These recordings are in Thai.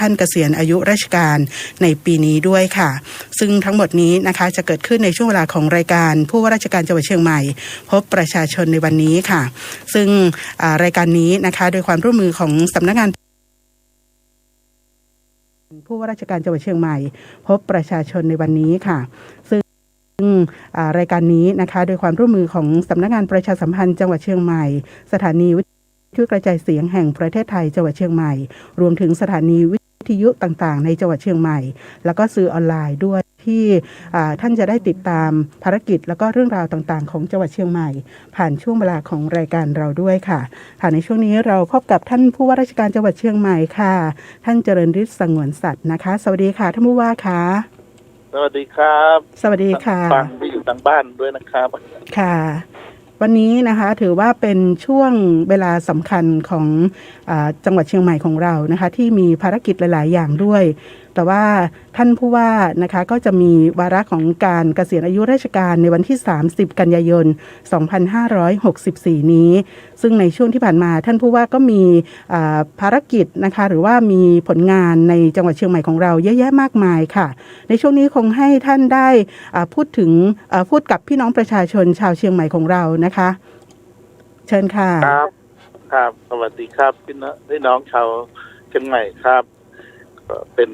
ท่านเกษียณอายุราชการในปีนี้ด้วยค่ะซึ่งทั้งหมดนี้นะคะจะเกิดขึ้นในช่วงเวลาของรายการผู้ว่าราชการจังหวัดเชียงใหม่พบประชาชนในวันนี้ค่ะซึ่งรายการนี้นะคะโดยความร่วมมือของสำนักงานผู้ว่าราชการจังหวัดเชียงใหม่พบประชาชนในวันนี้ค่ะซึ่งรายการนี้นะคะโดยความร่วมมือของสำนักงานประชาสัมพันธ์จังหวัดเชียงใหม่สถานีวิทยุกระจายเสียงแห่งประเทศไทยจังหวัดเชียงใหม่รวมถึงสถานีวิทยุต่างๆในจังหวัดเชียงใหม่แล้วก็สื่อออนไลน์ด้วยที่ท่านจะได้ติดตามภารกิจแล้วก็เรื่องราวต่างๆของจังหวัดเชียงใหม่ผ่านช่วงเวลาของรายการเราด้วยค่ะในช่วงนี้เราพบกับท่านผู้ว่าราชการจังหวัดเชียงใหม่ค่ะท่านเจริญฤทธิ์สงวนสัตย์นะคะสวัสดีค่ะท่านผู้ว่าค่ะสวัสดีครับสวัสดีค่ะฟังที่อยู่ทางบ้านด้วยนะครับค่ะวันนี้นะคะถือว่าเป็นช่วงเวลาสำคัญของจังหวัดเชียงใหม่ของเรานะคะที่มีภารกิจหลายๆอย่างด้วยแต่ว่าท่านผู้ว่านะคะก็จะมีวาระของการเกษียณอายุราชการในวันที่30กันยายน2564นี้ซึ่งในช่วงที่ผ่านมาท่านผู้ว่าก็มีภารกิจนะคะหรือว่ามีผลงานในจังหวัดเชียงใหม่ของเราเยอะแยะมากมายค่ะในช่วงนี้คงให้ท่านได้พูดกับพี่น้องประชาชนชาวเชียงใหม่ของเรานะคะเชิญค่ะครับสวัสดีครับพี่น้องชาวเชียงใหม่ครับเป็น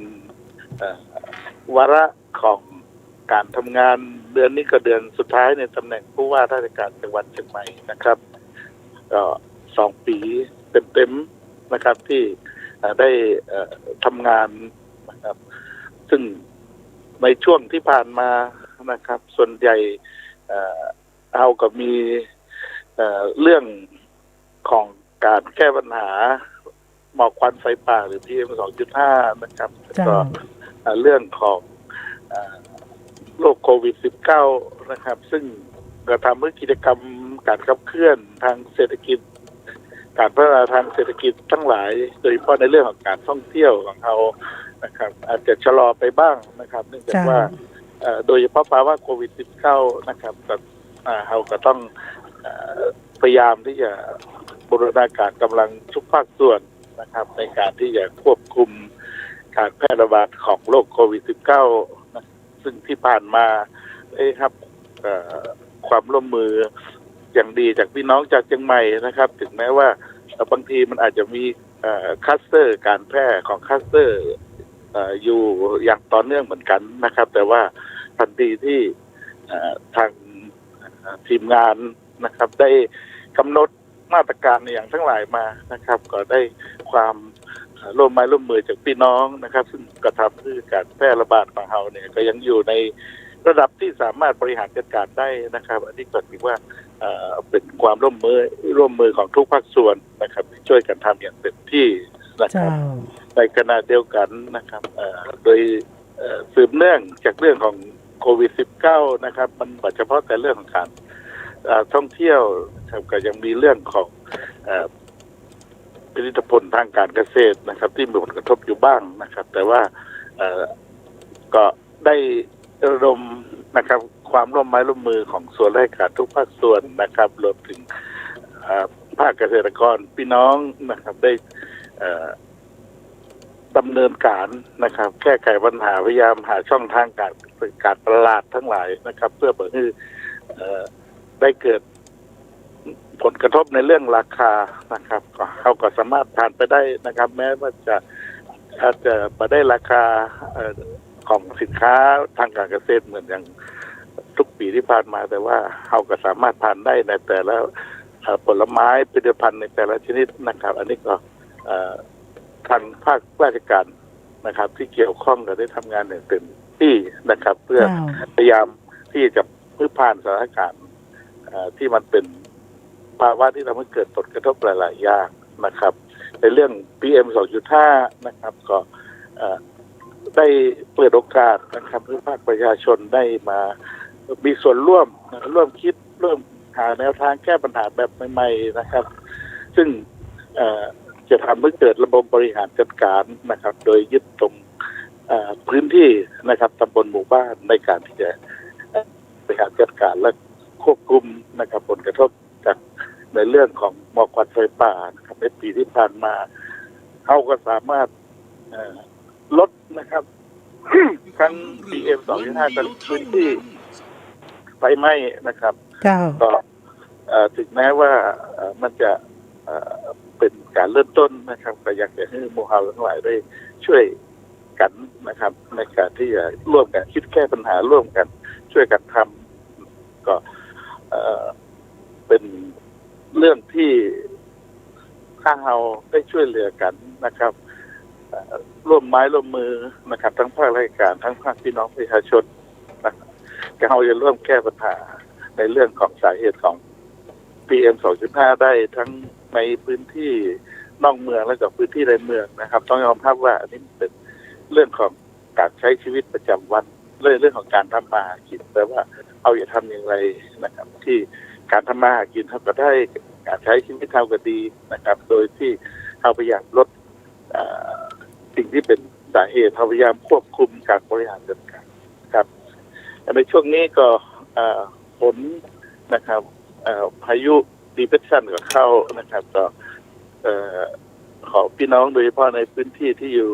วาระของการทำงานเดือนนี้ก็เดือนสุดท้ายในตำแหน่งผู้ว่าราชการจังหวัดเชียงใหม่นะครับก็2 ปีเต็มๆนะครับที่ได้ทำงานนะครับซึ่งในช่วงที่ผ่านมานะครับส่วนใหญ่เอากับมีเรื่องของการแก้ปัญหาหมอกควันไฟป่าหรือ PM 2.5 นะครับก็เรื่องของโรคโควิด -19 นะครับซึ่งกระทำให้กิจกรรมการขับเคลื่อนทางเศรษฐกิจการพัฒนาทางเศรษฐกิจทั้งหลายโดยเฉพาะในเรื่องของการท่องเที่ยวของเขานะครับอาจจะชะลอไปบ้างนะครับเนื่องจากว่าโดยเฉพาะภาวะโควิด -19 นะครับเราก็ต้องพยายามที่จะบูรณาการกำลังทุกภาคส่วนนะครับในการที่จะควบคุมการแพร่ระบาดของโรคโควิด -19 นะซึ่งที่ผ่านมาได้ครับความร่วมมืออย่างดีจากพี่น้องจากเชียงใหม่นะครับถึงแม้ว่าบางทีมันอาจจะมีคลัสเตอร์การแพร่ของคลัสเตอร์อยู่อย่างต่อเนื่องเหมือนกันนะครับแต่ว่าทันทีที่ทางทีมงานนะครับได้กำหนดมาตรการอย่างทั้งหลายมานะครับก็ได้ความร่วมไม้ร่วมมือจากพี่น้องนะครับซึ่งกระทำให้การแพร่ระบาดของเราเนี่ยก็ยังอยู่ในระดับที่สามารถบริหารจัดการได้นะครับอันนี้ก็ถือว่าเป็นความร่วมมือของทุกภาคส่วนนะครับที่ช่วยกันทำอย่างเต็มที่นะครับในขณะเดียวกันนะครับโดยสืบเนื่องจากเรื่องของโควิด -19 นะครับมันไม่เฉพาะแต่เรื่องของการท่องเที่ยวก็ยังมีเรื่องของผลิตผลทางการเกษตรนะครับที่มีผลกระทบอยู่บ้างนะครับแต่ว่าก็ได้ระดมนะครับความร่วมไม้ร่วมมือของส่วนราชการทุกภาคส่วนนะครับรวมถึงภาคเกษตรกรพี่น้องนะครับได้ดำเนินการนะครับแก้ไขปัญหาพยายามหาช่องทางการตลาดทั้งหลายนะครับเพื่อเปิดให้ได้เกิดผลกระทบในเรื่องราคานะครับเขาก็สามารถผ่านไปได้นะครับแม้ว่าอาจจะมาได้ราคาของสินค้าทางการเกษตรเหมือนอย่างทุกปีที่ผ่านมาแต่ว่าเขาก็สามารถผ่านได้ในแต่ละผลไม้ผลิตภัณฑ์ในแต่ละชนิดนะครับอันนี้ก็ทางภาคราชการนะครับที่เกี่ยวข้องก็ได้ทำงานอย่างเต็มที่นะครับเพื่อพยายามที่จะผ่านสถานการณ์ที่มันเป็นภาวะที่ทำให้เกิดผลกระทบหลายๆอย่างนะครับในเรื่อง PM 2.5 นะครับก็ได้เปิดโอกาสนะครับให้ภาคประชาชนได้มามีส่วนร่วมคิดร่วมหาแนวทางแก้ปัญหาแบบใหม่ๆนะครับซึ่งจะทำให้เกิดระบบบริหารจัดการนะครับโดยยึดตรงพื้นที่นะครับตำบลหมู่บ้านในการที่จะบริหารจัดการและควบคุมนะครับผลกระทบจากในเรื่องของหมอกควันไฟป่านะครับในปีที่ผ่านมาเขาก็สามารถ ลดนะครับ ทั้ง PM 2.5กับพื้นที่ไฟไหม้นะครับ เจ้า ก็ถึงแม้ว่ามันจะเป็นการเริ่มต้นนะครับก็อยากจะให้หมู่เฮาทั้งหลายได้ช่วยกันนะครับในการที่จะร่วมกันคิดแก้ปัญหาร่วมกันช่วยกันทำก็เป็นเรื่องที่ถ้าเราได้ช่วยเหลือกันนะครับร่วมไม้ร่วมมือนะครับทั้งภาคราชการทั้งภาคพี่น้องประชาชนนะครับเราจะร่วมแก้ปัญหาในเรื่องของสาเหตุของ PM 2.5 ได้ทั้งในพื้นที่นอกเมืองและกับพื้นที่ในเมืองนะครับต้องยอมรับว่าอันนี้เป็นเรื่องของการใช้ชีวิตประจำวันเรื่องของการทำมาหากินแต่ว่าเอาอย่าทำอย่างไรนะครับที่การทำมาหากินเท่ากับได้การใช้ชีวิตเท่ากับดีนะครับโดยที่เราพยายามลดสิ่งที่เป็นสาเหตุเราพยายามควบคุมการบริหารจัดการครับในช่วงนี้ก็ฝนนะครับพายุดีเพรสชันก็เข้านะครับก็ขอพี่น้องโดยเฉพาะในพื้นที่ที่อยู่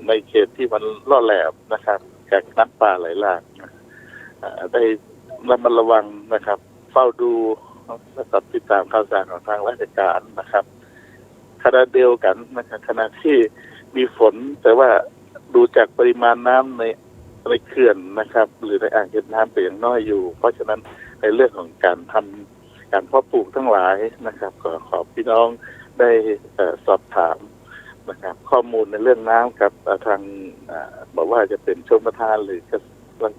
ในเขตที่มันล่อแหลมนะครับจากน้ำป่าไหลหลากได้ระมัดระวังนะครับเฝ้าดูและติดตามข่าวสารของทางราชการนะครับขณะเดียวกันนะครับขณะที่มีฝนแต่ว่าดูจากปริมาณน้ำในเขื่อนนะครับหรือในอ่างเก็บน้ำเป็นอย่างน้อยอยู่เพราะฉะนั้นในเรื่องของการทำการเพาะปลูกทั้งหลายนะครับขอพี่น้องได้สอบถามนะครับข้อมูลในเรื่องน้ำกับทางบอกว่าจะเป็นชลประทานหรือ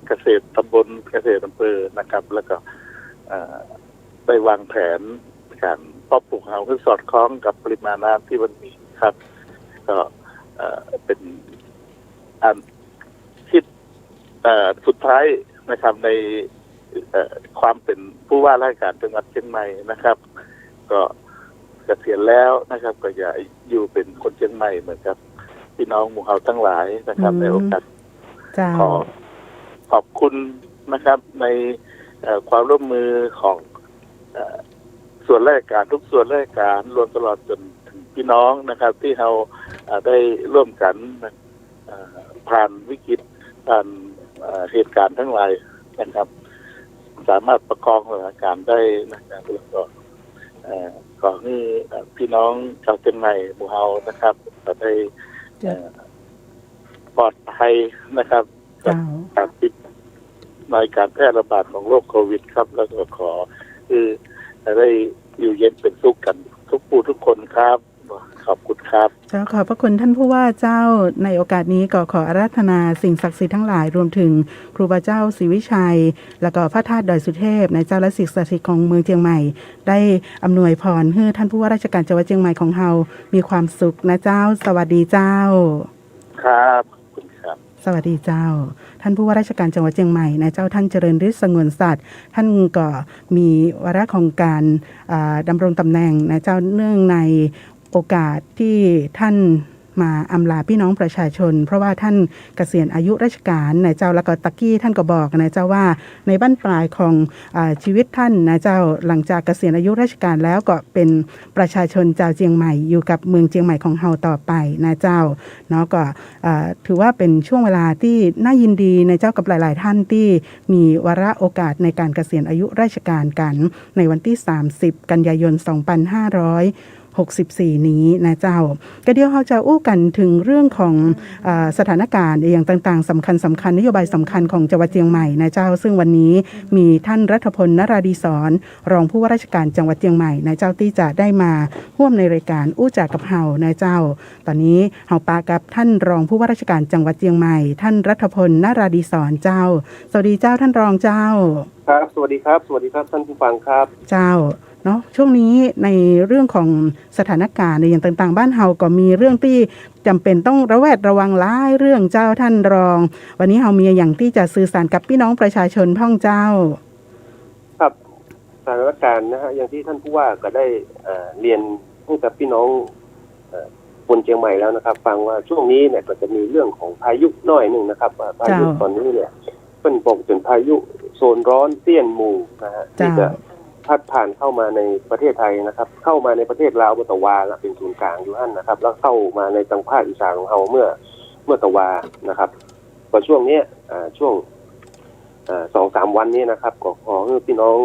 เกษตรตำบลเกษตรอำเภอนะครับแล้วก็ได้วางแผนการเพาะปลูกเอาเพื่อสอดคล้องกับปริมาณน้ำที่มันมีครับก็เป็นอันคิดสุดท้ายนะครับในความเป็นผู้ว่าราชการจังหวัดเชียงใหม่นะครับก็เกษียณแล้วนะครับก็อย่าอยู่เป็นคนเชียงใหม่เหมือนกับพี่น้องหมู่เฮาทั้งหลายนะครับในโอกาสขอบคุณนะครับในความร่วมมือของส่วนราชการทุกส่วนราชการรวมตลอดจนถึงพี่น้องนะครับที่เราได้ร่วมกันผ่านวิกฤตผ่านเหตุการณ์ทั้งหลายนะครับสามารถประคองสถานการณ์ได้นะครับแล้วก็ขอให้พี่น้องชาวเชียงใหม่หมู่เฮานะครับได้ปลอดภัยนะครับจากการติดในการแพร่ระบาดของโรคโควิดครับแล้วก็ขอคือได้อยู่เย็นเป็นสุขกันทุกผู้ทุกคนครับขอบคุณครับเจ้าขอบพระคุณท่านผู้ว่าเจ้าในโอกาสนี้ก็ขออาราธนาสิ่งศักดิ์สิทธิ์ทั้งหลายรวมถึงครูบาเจ้าศรีวิชัยแล้วก็พระธาตุดอยสุเทพในเจ้าและสิ่งศักดิ์สิทธิ์ของเมืองเชียงใหม่ได้อำนวยพรให้ท่านผู้ว่าราชการจังหวัดเชียงใหม่ของเฮามีความสุขนะเจ้าสวัสดีเจ้าครับคุณครับสวัสดีเจ้าท่านผู้ว่าราชการจังหวัดเชียงใหม่นะเจ้าท่านเจริญฤทธิ์สงวนสัตย์ท่านก็มีวาระของการดำรงตำแหน่งนะเจ้าเนื่องในโอกาสที่ท่านมาอำลาพี่น้องประชาชนเพราะว่าท่านเกษียณอายุราชการนะเจ้าแล้วก็ตะกี้ท่านก็บอกนะเจ้าว่าในบั้นปลายของชีวิตท่านนะเจ้าหลังจากเกษียณอายุราชการแล้วก็เป็นประชาชนชาวเชียงใหม่อยู่กับเมืองเชียงใหม่ของเฮาต่อไปนะเจ้าเนาะก็ถือว่าเป็นช่วงเวลาที่น่ายินดีนะเจ้ากับหลายๆท่านที่มีวาระโอกาสในการเกษียณอายุราชการกันในวันที่30กันยายน2564นี้นะเจ้าก็เดี๋ยวเราจะอู้กันถึงเรื่องของสถานการณ์อย่างต่างๆสำคัญนโยบายสำคัญของจังหวัดเชียงใหม่นะเจ้าซึ่งวันนี้มีท่านรัฐพลนราดีศรรองผู้ว่าราชการจังหวัดเชียงใหม่นะเจ้าที่จะได้มาร่วมในรายการอู้จากกับเฮานะเจ้าตอนนี้เฮาปากับท่านรองผู้ว่าราชการจังหวัดเชียงใหม่ท่านรัฐพลนราดีศรเจ้าสวัสดีเจ้าท่านรองเจ้าครับสวัสดีครับท่านผู้ฟังครับเจ้าเนาะช่วงนี้ในเรื่องของสถานการณ์ในอย่างต่างๆบ้านเฮาก็มีเรื่องที่จำเป็นต้องระแวดระวังหลายเรื่องเจ้าท่านรองวันนี้เฮามีอย่างที่จะสื่อสารกับพี่น้องประชาชนพ่องเจ้าครับสถานการณ์นะฮะอย่างที่ท่านผู้ว่าก็ได้เรียนให้กับพี่น้องคนเชียงใหม่แล้วนะครับฟังว่าช่วงนี้เนี่ยก็จะมีเรื่องของพายุน้อยหนึ่งนะครับพายุตอนนี้เนี่ยเป็นบอกเป็นพายุโซนร้อนเตี้ยนหมู่นะฮะที่จะพัดผ่านเข้ามาในประเทศไทยนะครับเข้ามาในประเทศลาวบตวาและเป็นศูนย์กลางอยู่นั่นนะครับแล้วเข้ามาในทางภาคอีสานของเราเมื่อ เมื่อตะวานะครับก็ช่วงนี้ช่วง2-3 วันนี้นะครับก็ขอให้พี่น้อง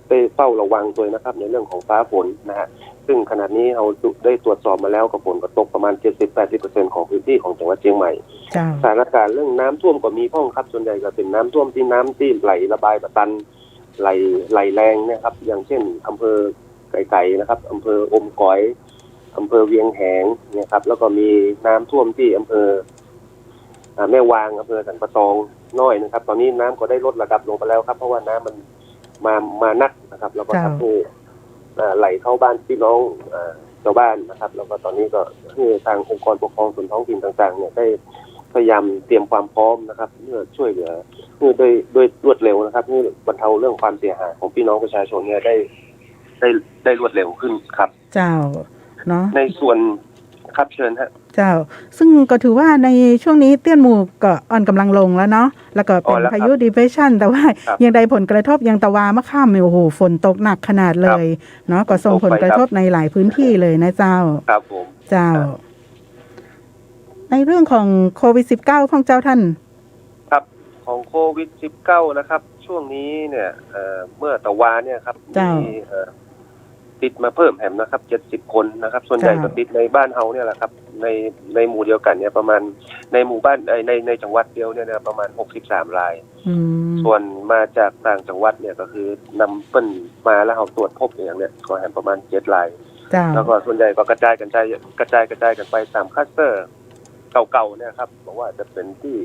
ได้เฝ้าระวังตัวนะครับในเรื่องของฟ้าฝนนะฮะซึ่งขณะนี้เราได้ตรวจสอบมาแล้วกับฝนก็ตกประมาณ 70-80% ของพื้นที่ของจังหวัดเชียงใหม่สถานการณ์เรื่องน้ำท่วมก็มีพ้องครับส่วนใหญ่ก็เป็นน้ำท่วมที่ไหลระบายประตันไหลแรงนะครับอย่างเช่นอำเภอไก่นะครับอำเภออมก๋อยอำเภอเวียงแหงเนี่ยครับแล้วก็มีน้ำท่วมที่อำเภอแม่วางอำเภอสันปะตองน้อยนะครับตอนนี้น้ำก็ได้ลดระดับลงไปแล้วครับเพราะว่าน้ำมันมานักนะครับแล้วก็ทำให้ไหลเข้าบ้านพี่น้องชาวบ้านนะครับแล้วก็ตอนนี้ก็คือทางองค์กรปกครองส่วนท้องถิ่นต่างๆเนี่ยได้พยายามเตรียมความพร้อมนะครับเพื่อช่วยเหลือเพื่อด้วยรวดเร็วนะครับเพื่อบรรเทาเรื่องความเสียหายของพี่น้องประชาชนเนี่ยได้รวดเร็วขึ้นครับเจ้าเนาะในส่วนครับเชิญฮะเจ้าซึ่งก็ถือว่าในช่วงนี้เตี้ยนหมู่ก็อ่อนกำลังลงแล้วเนาะแล้วก็เป็นพายุ depression แต่ว่ายังได้ผลกระทบยังตะวามะข้ามโอ้โหฝนตกหนักขนาดเลยเนาะก็ส่งผลกระทบในหลายพื้นที่เลยนะเจ้าครับผมเจ้าในเรื่องของโควิด-19 ของเจ้าท่านครับของโควิด-19 นะครับช่วงนี้เนี่ยเมื่อตะวาเนี่ยครับมีติดมาเพิ่มแหมนะครับ70 คนนะครับส่วนใหญ่ก็ติดในบ้านเฮาเนี่ยแหละครับในหมู่เดียวกันเนี่ยประมาณในหมู่บ้านในจังหวัดเดียวเนี่ยประมาณ63 รายส่วนมาจากต่างจังหวัดเนี่ยก็คือนำเปิ้นมาแล้วเราตรวจพบอย่างเนี่ยก็แหมประมาณ7 รายแล้วก็ส่วนใหญ่ก็กระจายกันไปตามคลัสเตอร์เก่าๆเนี่ยครับบอกว่าจะเป็นที่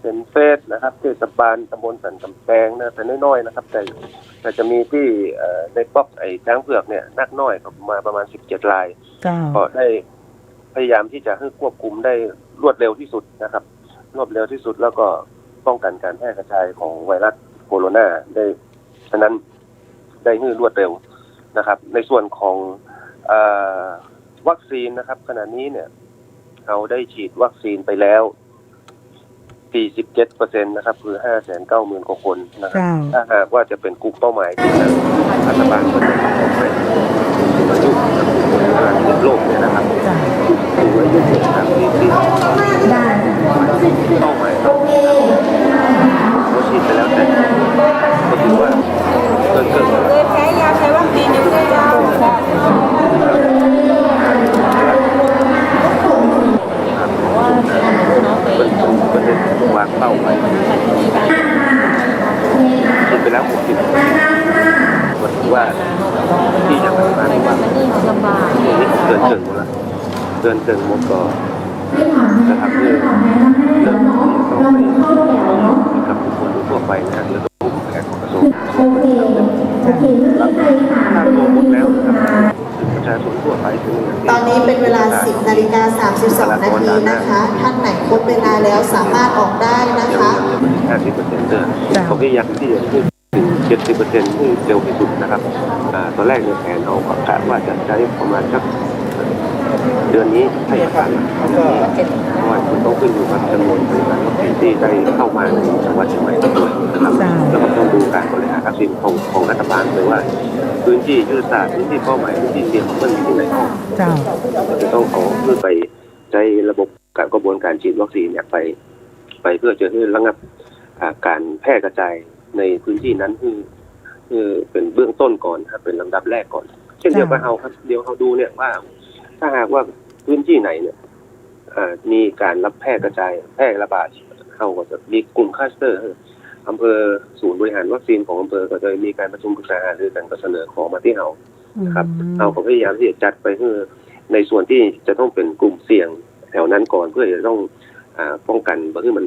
เซนเฟสนะครับเทศบาลตำบลสันกำแพงนะแต่น้อยๆนะครับแต่จะมีที่ในป๊อกช้างเผือกเนี่ยนักน้อยมาประมาณ17 รายก็ได้พยายามที่จะให้ควบคุมได้รวดเร็วที่สุดนะครับรวดเร็วที่สุดแล้วก็ป้องกันการแพร่กระจายของไวรัสโคโรนาได้ฉะนั้นได้ให้รวดเร็วนะครับในส่วนของวัคซีนนะครับขณะนี้เนี่ยเราได้ฉีดวัคซีนไปแล้ว47% นะครับคือ 590,000 กว่าคนนะครับถ้าหากว่าจะเป็นกลุ่มเป้าหมายที่รัฐบาลก็จะต้องไปอายุของโลกเนี่ยนะครับดูไว้ด้วยนะครับที่เป้าหมายครับเราฉีดไปแล้วแต่ก็ถือว่าเกินเลยแพ้ยาแพ้วัคซีนอยู่ด้วยเจ้าเป็นวางเป้าไว้คิดไปแล้ว60ก็ถือว่าที่จะมาว่านี่เกินหมดแล้วเกินหมดก็จะทำให้เรื่องนี้ต้องไปกับบุคคลทั่วไปนะแล้วก็ผู้แทนของกระทรวงถ้าโตหมดแล้วนะครับประชาชนทั่วไปตอนนี้เป็นเวลา 10:32 นาทีนะคะท่านไหนครบเวลาแล้วสามารถออกได้นะคะ50%เขาพยายามที่จะขึ้นถึง 70% ให้เร็วที่สุดนะครับตอนแรกในแผนเราก็คาดว่าจะใช้ประมาณสักเดือนนี้ให้ผ่านเพราะว่าคุณต้องขึ้นอยู่กับจำนวนปริมาณวัคซีนที่ได้เข้ามาในจังหวัดเชียงใหม่ด้วยนะครับแล้วก็ต้องดูการบริหารวัคซีนของรัฐบาลเลยว่าพื้นที่ยุทธศาสตร์พื้นที่เป้าหมายพื้นที่เสี่ยงมันอยู่ที่ไหนจะต้องเอาเพื่อไปใช้ระบบการกระบวนการฉีดวัคซีนเนี่ยไปเพื่อจะให้ระงับการแพร่กระจายในพื้นที่นั้นคือเป็นเบื้องต้นก่อนครับเป็นลำดับแรกก่อนเช่นเดียวกับเราครับเดี๋ยวเราดูเนี่ยว่าถ้าหากว่าพื้นที่ไหนเนี่ยมีการรับแพร่กระจายแพร่ระบาดเขาก็จะมีกลุ่มคลัสเตอร์อำเภอศูนย์บริหารวัคซีนของอำเภอก็จะมีการประชุมปรึกษาหารือกันก็เสนอขอมาที่เราครับเราก็พยายามที่จะจัดไปในส่วนที่จะต้องเป็นกลุ่มเสี่ยงแถวนั้นก่อนเพื่อจะต้องป้องกันเพื่อมัน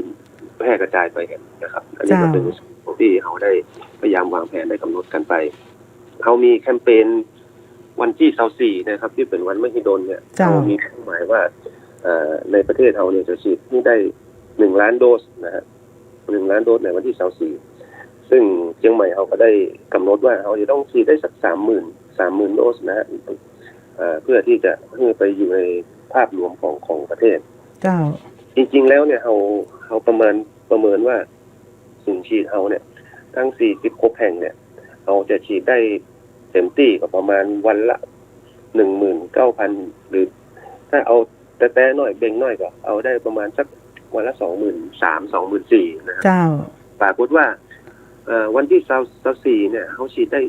แพร่กระจายไปกันนะครับอันนี้ก็เป็นส่วนที่เราได้พยายามวางแผนได้กำหนดกันไปเขามีแคมเปญวันที่24นะครับที่เป็นวันมหิดลเนี่ยเรามีเป้าหมายว่าในประเทศเราเนี่ยจะฉีดที่ได้1 ล้านโดสนะฮะ1 ล้านโดสในวันที่24ซึ่งเชียงใหม่เราก็ได้กำหนดว่าเราจะต้องฉีดได้สัก30,000 โดสนะฮะเพื่อที่จะไปอยู่ในภาพรวมของประเทศจริงๆแล้วเนี่ยเราประเมินว่าศูนย์ฉีดเราเนี่ยทั้ง46 แห่งเนี่ยเราจะฉีดได้เต็มที่ก็ประมาณวันละ 19,000 หรือถ้าเอา แต่หน่อยเบ่งหน่อยก็เอาได้ประมาณสักวันละ23,000-24,000นะครับ เจ้า ปรากฏว่าวันที่24เนี่ยเขาฉีดได้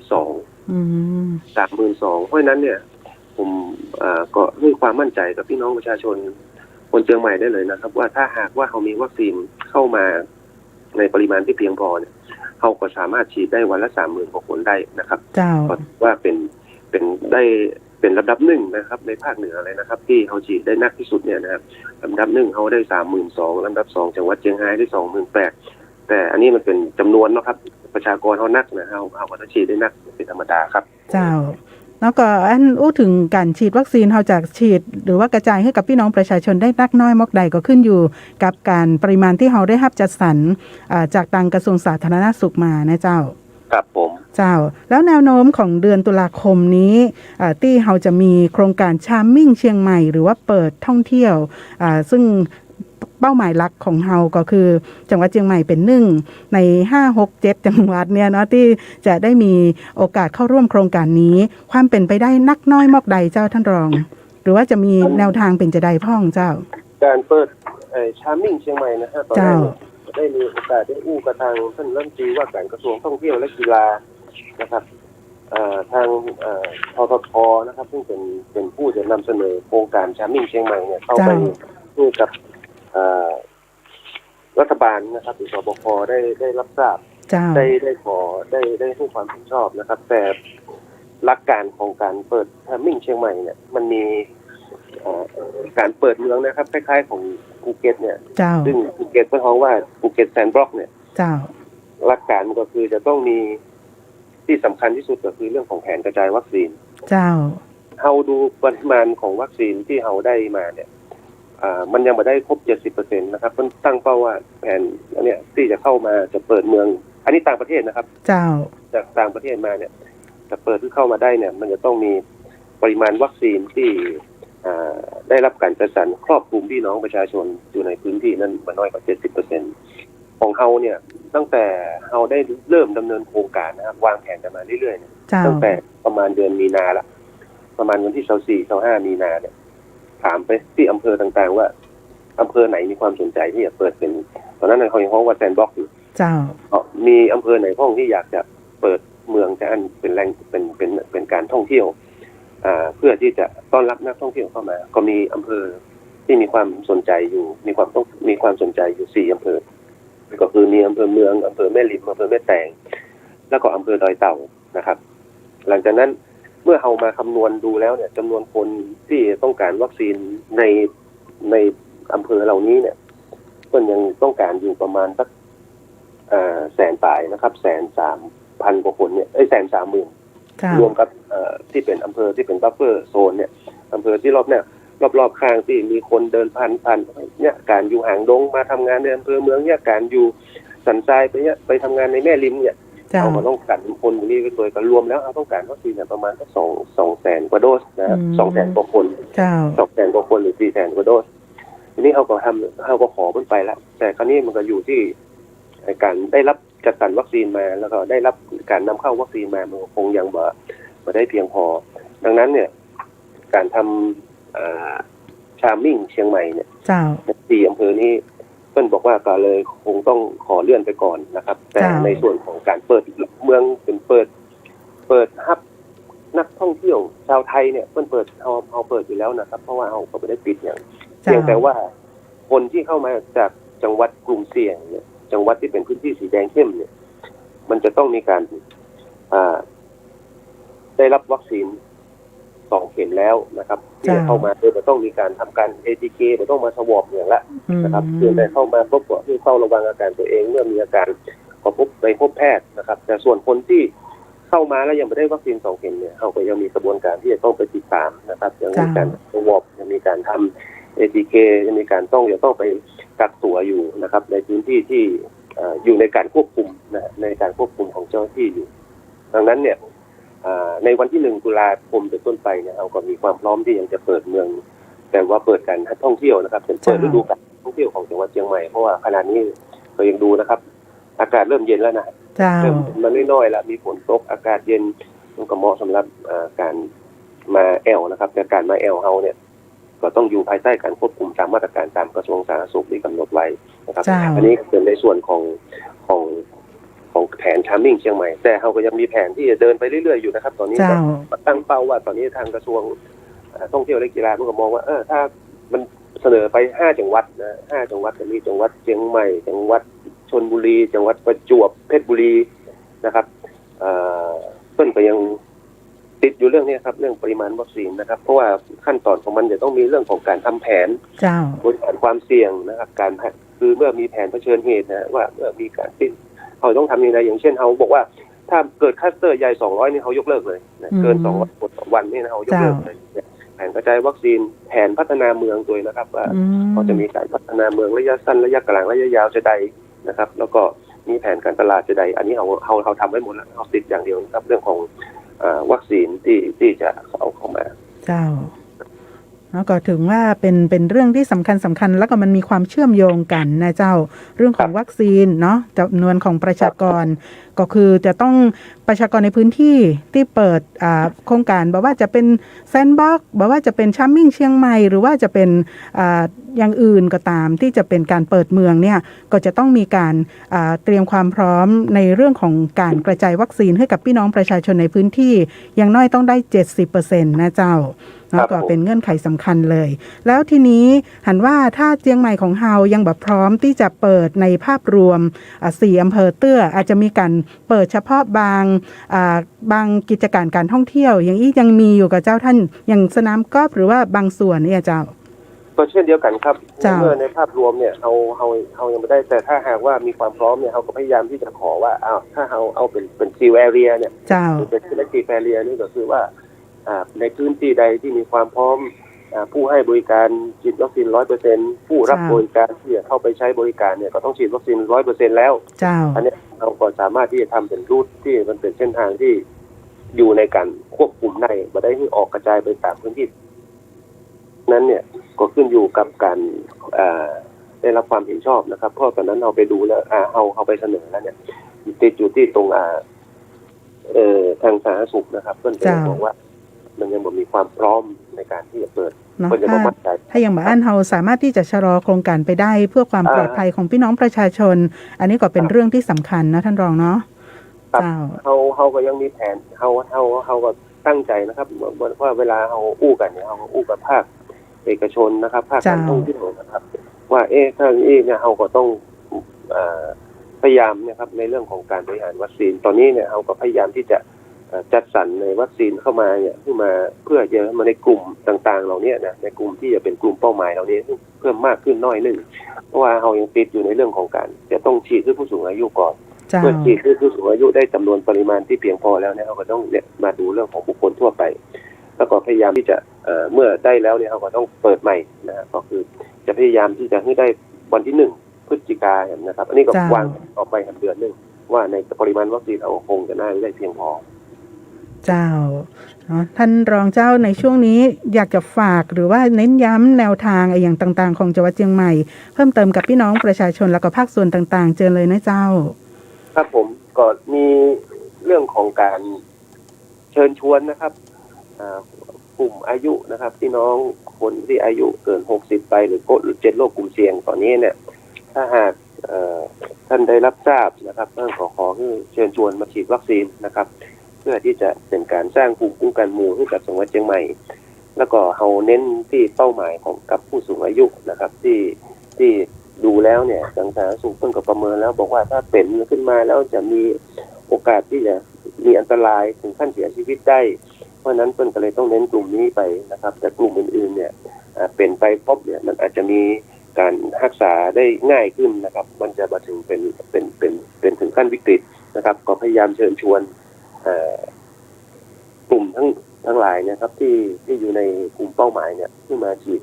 32,000 อืม 32,000เพราะฉะนั้นเนี่ยผมก็ให้ความมั่นใจกับพี่น้องประชาชนคนเชียงใหม่ได้เลยนะครับว่าถ้าหากว่าเขามีวัคซีนเข้ามาในปริมาณที่เพียงพอเนี่ยเขาก็สามารถฉีดได้วันละ30,000 กว่าคนได้นะครับ เจ้า ก็ว่าเป็นได้เป็นลำดับหนึ่งนะครับในภาคเหนือเลยนะครับที่เขาฉีดได้นักที่สุดเนี่ยนะครับลำดับหนึ่งเขาได้32,000ลำดับสองจังหวัดเชียงรายได้28,000แต่อันนี้มันเป็นจำนวนเนาะครับประชากรเขานักนะเขาก็จะฉีดได้นักเป็นธรรมดาครับ เจ้า แล้วก็อันอู้ถึงการฉีดวัคซีนเราจากฉีดหรือว่ากระจายให้กับพี่น้องประชาชนได้นักน้อยมากใดก็ขึ้นอยู่กับการปริมาณที่เราได้รับจัดสรรจากทางกระทรวงสาธารณสุขมานะเจ้า ครับผม เจ้า แล้วแนวโน้มของเดือนตุลาคมนี้ที่เราจะมีโครงการชาร์มมิ่งเชียงใหม่หรือว่าเปิดท่องเที่ยวซึ่งเป้าหมายหลักของเราก็คือจังหวัดเชียงใหม่เป็นหนึ่งใน5 6 7จังหวัดเนี่ยเนาะที่จะได้มีโอกาสเข้าร่วมโครงการนี้ความเป็นไปได้นักน้อยมากใดเจ้าท่านรอง หรือว่าจะมีแนวทางเป็นจะใดพ่องเจ้า การเปิดชาร์มมิ่งเชียงใหม่นะฮะตอนแร เจ้า กได้มีโอกาสได้อู้กระทางท่านรัฐมนตรีว่าการกระทรวงท่องเที่ยวและกีฬานะครับทางทททนะครับซึ่งเป็นผู้จะนำเสนอโครงการชาร์มมิ่งเชียงใหม่เนี่ยเข้าไปร่วมกับรัฐบาลนะครับหรือสบคได้รับทราบ เจ้า ได้ขอได้ให้ความเห็นชอบนะครับ แต่หลักการของการเปิดชาร์มมิ่งเชียงใหม่เนี่ยมันมีการเปิดเมืองนะครับคล้ายๆของภูเก็ตเนี่ย เจ้า ซึ่งภูเก็ตก็ท้องว่าภูเก็ตแซนด์บล็อกเนี่ย เจ้า หลักการมันก็คือจะต้องมีที่สำคัญที่สุดก็คือเรื่องของแผนกระจายวัคซีน เจ้า เราดูปริมาณของวัคซีนที่เราได้มาเนี่ยมันยังไม่ได้ครบ 70% นะครับมันตั้งเป้าว่าแผนอันเนี้ยที่จะเข้ามาจะเปิดเมืองอันนี้ต่างประเทศนะครับ เจ้า จากต่างประเทศมาเนี่ยจะเปิดที่เข้ามาได้เนี่ยมันจะต้องมีปริมาณวัคซีนที่ได้รับการจัดสรรครอบคลุมพี่น้องประชาชนอยู่ในพื้นที่นั้นมาน้อยกว่า 70% ของเราเนี่ยตั้งแต่เราได้เริ่มดำเนินโครงการนะครับวางแผนกันมาเรื่อยๆเนี่ย เจ้า ตั้งแต่ประมาณเดือนมีนาละประมาณวันที่24-25มีนาเนี่ยถามไปที่อำเภอต่างๆว่าอำเภอไหนมีความสนใจที่จะเปิดเป็นตอนนั้นเขายังฮ้องว่าแซนด์บ็อกซ์อยู่ เจ้า มีอำเภอไหนพ้องที่อยากจะเปิดเมืองจะอันเป็นแหล่งเป็นการท่องเที่ยวเพื่อที่จะต้อนรับนักท่องเที่ยวเข้ามาก็มีอำเภอที่มีความสนใจอยู่มีความสนใจอยู่4อำเภอก็คือมีอำเภอเมืองอำเภอแม่ริมอำเภอแม่แตงแล้วก็อำเภอดอยเต่านะครับหลังจากนั้นเมื่อเรามาคำนวณดูแล้วเนี่ยจำนวนคนที่ต้องการวัคซีนในอำเภอเหล่านี้เนี่ยก็ยังต้องการอยู่ประมาณสักแสนปลายนะครับ130,000 กว่าคนเนี่ย130,000รวมกับที่เป็นอำเภอที่เป็นบัฟเฟอร์โซนเนี่ยอำเภอที่รอบข้างที่มีคนเดินผ่านเนี่ยการอยู่หางดงมาทำงานในอำเภอเมืองเนี่ยการอยู่สันทรายไปทำงานในแม่ริมเนี่ยเราก็ต้องการคนพวกนี้ไปตัวกันรวมแล้วเราต้องการวัคซีนประมาณสัก200,000 กว่าโดสนะ200,000 กว่าคน200,000 กว่าคนหรือ400,000 กว่าโดสทีนี้เขาก็ขอมันไปแล้วแต่คราวนี้มันก็อยู่ที่การได้รับจัดสรรวัคซีนมาแล้วก็ได้รับการนำเข้าวัคซีนมามันคงยังบ่ได้เพียงพอดังนั้นเนี่ยการทำชาร์มมิ่งเชียงใหม่เนี่ย4อำเภอนี้เพิ่นบอกว่าก็เลยคงต้องขอเลื่อนไปก่อนนะครับแต่ในส่วนของการเปิดเมืองเป็นเปิดฮับนักท่องเที่ยวชาวไทยเนี่ยเพิ่นเปิดเอาเปิดอยู่แล้วนะครับเพราะว่าเราก็ไม่ได้ปิดอย่างเพียงแต่ว่าคนที่เข้ามาจากจังหวัดกลุ่มเสี่ยงเนี่ยจังหวัดที่เป็นพื้นที่สีแดงเข้มเนี่ยมันจะต้องมีการได้รับวัคซีน2 เข็มแล้วนะครับที่เข้ามาโดยจะต้องมีการทำการ ATK จะต้องมาสวอปอย่างละนะครับเพื่อได้เข้ามาพบกับที่เฝ้าระวังอาการตัวเองเมื่อมีอาการก็ไปพบแพทย์นะครับแต่ส่วนคนที่เข้ามาแล้วยังไม่ได้วัคซีน2 เข็มเนี่ยเขาก็ยังมีกระบวนการที่จะต้องไปติดตามนะครับยังมีการสวอปยังมีการทำ ATK ยังมีการจะต้องไปกักตัวอยู่นะครับในพื้นที่ที่อยู่ในการควบคุมนะในการควบคุมของเจ้าหน้าที่อยู่ดังนั้นเนี่ยในวันที่1 ตุลาคมเป็นต้นไปเนี่ยเราก็มีความพร้อมที่ยังจะเปิดเมืองแต่ว่าเปิดการท่องเที่ยวนะครับเป็นเปิดฤดูการท่องเที่ยวของจังหวัดเชียงใหม่เพราะว่าขณะนี้เรายังดูนะครับอากาศเริ่มเย็นแล้วนะเริ่มมันน้อยๆแล้วมีฝนตกอากาศเย็นมันก็เหมาะสำหรับการมาแอลนะครับแต่การมาแอลเฮาเนี่ย ก็ต้องอยู่ภายใต้การควบคุมตามมาตรการตามกระทรวงสาธารณสุขที่กำหนดไว้นะครับ เจ้า อันนี้เป็นในส่วนของแผนชาร์มมิ่งเชียงใหม่แต่เราก็ยังมีแผนที่จะเดินไปเรื่อยๆอยู่นะครับตอนนี้ เจ้า ก็ตั้งเป้าว่าตอนนี้ทางกระทรวงท่องเที่ยวและกีฬามันก็มองว่าถ้ามันเสนอไป5จังหวัดนะ5จังหวัดจะมีจังหวัดเชียงใหม่จังหวัดชลบุรีจังหวัดประจวบเพชรบุรีนะครับเพิ่นก็ยังติดอยู่เรื่องนี้ครับเรื่องปริมาณวัคซีนนะครับเพราะว่าขั้นตอนของมันจะต้องมีเรื่องของการทำแผน เจ้า บริหารความเสี่ยงนะครับการคือเมื่อมีแผนเผชิญเหตุนะว่าเมื่อมีการติดเขาต้องทำยังไงอย่างเช่นเขาบอกว่าถ้าเกิดคลัสเตอร์ใหญ่200นี่เขายกเลิกเลยนะเกิน200คนต่อวันนี่นะเขายกเลิกเลยแผนกระจายวัคซีนแผนพัฒนาเมืองโดยนะครับว่าเขาจะมีการพัฒนาเมืองระยะสั้นระยะกลางระยะยาวจะใดนะครับแล้วก็มีแผนการตลาดจะใดอันนี้เขาทำไว้หมดแล้วเขาติดอย่างเดียวนะครับเรื่องของวัคซีนที่จะเอาเข้ามาเจ้าแล้วก็ถึงว่าเป็นเรื่องที่สำคัญแล้วก็มันมีความเชื่อมโยงกันนะเจ้าเรื่องของวัคซีนเนาะจำนวนของประชากรก็คือจะต้องประชากรในพื้นที่ที่เปิดโครงการบอกว่าจะเป็นแซนด์บ็อกซ์บอกว่าจะเป็นชาร์มมิ่งเชียงใหม่หรือว่าจะเป็นอย่างอื่นก็ตามที่จะเป็นการเปิดเมืองเนี่ยก็จะต้องมีการเตรียมความพร้อมในเรื่องของการกระจายวัคซีนให้กับพี่น้องประชาชนในพื้นที่อย่างน้อยต้องได้ 70% นะเจ้าแล้วก็เป็นเงื่อนไขสำคัญเลยแล้วทีนี้หันว่าถ้าเชียงใหม่ของเฮายังแบบพร้อมที่จะเปิดในภาพรวม4อำเภอเตื้ออาจจะมีการเปิดเฉพาะบางกิจการท่องเที่ยวอย่างนี้ยังมีอยู่กับเจ้าท่านอย่างสนามกอล์ฟหรือว่าบางส่วนเนี่ยเจ้าก็เช่นเดียวกันครับเมื่อในภาพรวมเนี่ยเอายังไม่ได้แต่ถ้าหากว่ามีความพร้อมเนี่ยเขาก็พยายามที่จะขอว่าถ้าเอาเป็นซีลแอเรียเนี่ยเป็นซีเล็กทีฟแอเรียนี่ก็คือว่าในพื้นที่ใดที่มีความพร้อมผู้ให้บริการฉีดวัคซีน 100% ผู้รับบริการที่จะเข้าไปใช้บริการเนี่ยก็ต้องฉีดวัคซีน 100% แล้วอันนี้เราก็สามารถที่จะทำเป็นรูทที่มันเป็นเส้นทางที่อยู่ในการควบคุมได้ไม่ได้ให้ออกกระจายไปตามพื้นที่นั้นเนี่ยก็ขึ้นอยู่กับการได้รับความเห็นชอบนะครับเพราะตอนนั้นเราไปดูแล้วเอาไปเสนอแล้วเนี่ยติดอยู่ที่ตรงทางสาธารณสุขนะครับเพื่อนบอกว่ามันยังบ่มีความพร้อมในการที่จะเปิดเพื่อนจะบอกมั่นใจถ้าอย่างบ้านเราสามารถที่จะชะลอโครงการไปได้เพื่อความปลอดภัยของพี่น้องประชาชนอันนี้ก็เป็นเรื่องที่สำคัญนะท่านรองเนาะเขาก็ยังมีแผนเขาก็ตั้งใจนะครับว่าเวลาเขาอู้กันเนี่ยเขาอู้กับภาคเอกชนนะครับภาคการท่องเที่ยวนะครับว่าถ้าเนี่ยเขาก็ต้องพยายามนะครับในเรื่องของการบริหารวัคซีนตอนนี้เนี่ยเขาก็พยายามที่จะจัดสรรในวัคซีนเข้ามาเนี่ยขึ้นมาเพื่อจะมาในกลุ่มต่างๆเหล่านี้นะในกลุ่มที่จะเป็นกลุ่มเป้าหมายเหล่านี้เพิ่มมากขึ้นน้อยนึงเพราะว่าเขายังติดอยู่ในเรื่องของการจะต้องฉีดให้ผู้สูงอายุก่อนเมื่อฉีดให้ผู้สูงอายุได้จำนวนปริมาณที่เพียงพอแล้วเนี่ยเขาก็ต้องเนี่ยมาดูเรื่องของบุคคลทั่วไปแล้วก็พยายามที่จะเมื่อได้แล้วเนี่ยเขาก็ต้องเปิดใหม่นะก็คือจะพยายามที่จะให้ได้วันที่1 พฤศจิกายนนะครับอันนี้ก็วางออกไปเดือนนึงว่าในปริมาณวัคซีนเราคงจะได้เพียงพอเจ้าท่านรองเจ้าในช่วงนี้อยากจะฝากหรือว่าเน้นย้ำแนวทางอย่างต่างๆของจังหวัดเชียงใหม่เพิ่มเติมกับพี่น้องประชาชนแล้วก็ภาคส่วนต่างๆเจอเลยนะเจ้าครับผมก็มีเรื่องของการเชิญชวนนะครับกลุ่มอายุนะครับพี่น้องคนที่อายุเกิน60ไปหรือ7โรคกลุ่มเสี่ยงตอนนี้เนี่ยถ้าหากท่านได้รับทราบนะครับท่านขอให้เชิญชวนมาฉีดวัคซีนนะครับเพื่อที่จะเป็นการสร้างภูมิคุ้มกันหมู่ให้กับจังหวัดเชียงใหม่แล้วก็เราเน้นที่เป้าหมายของกับผู้สูงอายุนะครับที่ดูแล้วเนี่ยทางสาธารณสุขเพิ่งก็ประเมินแล้วบอกว่าถ้าเป็นขึ้นมาแล้วจะมีโอกาสที่จะมีอันตรายถึงขั้นเสียชีวิตได้เพราะนั้นเพิ่นก็เลยต้องเน้นกลุ่มนี้ไปนะครับแต่กลุ่มอื่นๆเนี่ยเป็นไปพบเนี่ยมันอาจจะมีการรักษาได้ง่ายขึ้นนะครับมันจะมาถึงเป็นถึงขั้นวิกฤตนะครับก็พยายามเชิญชวนกลุ่มทั้งหลายนะครับที่อยู่ในกลุ่มเป้าหมายเนี่ยที่มาฉีด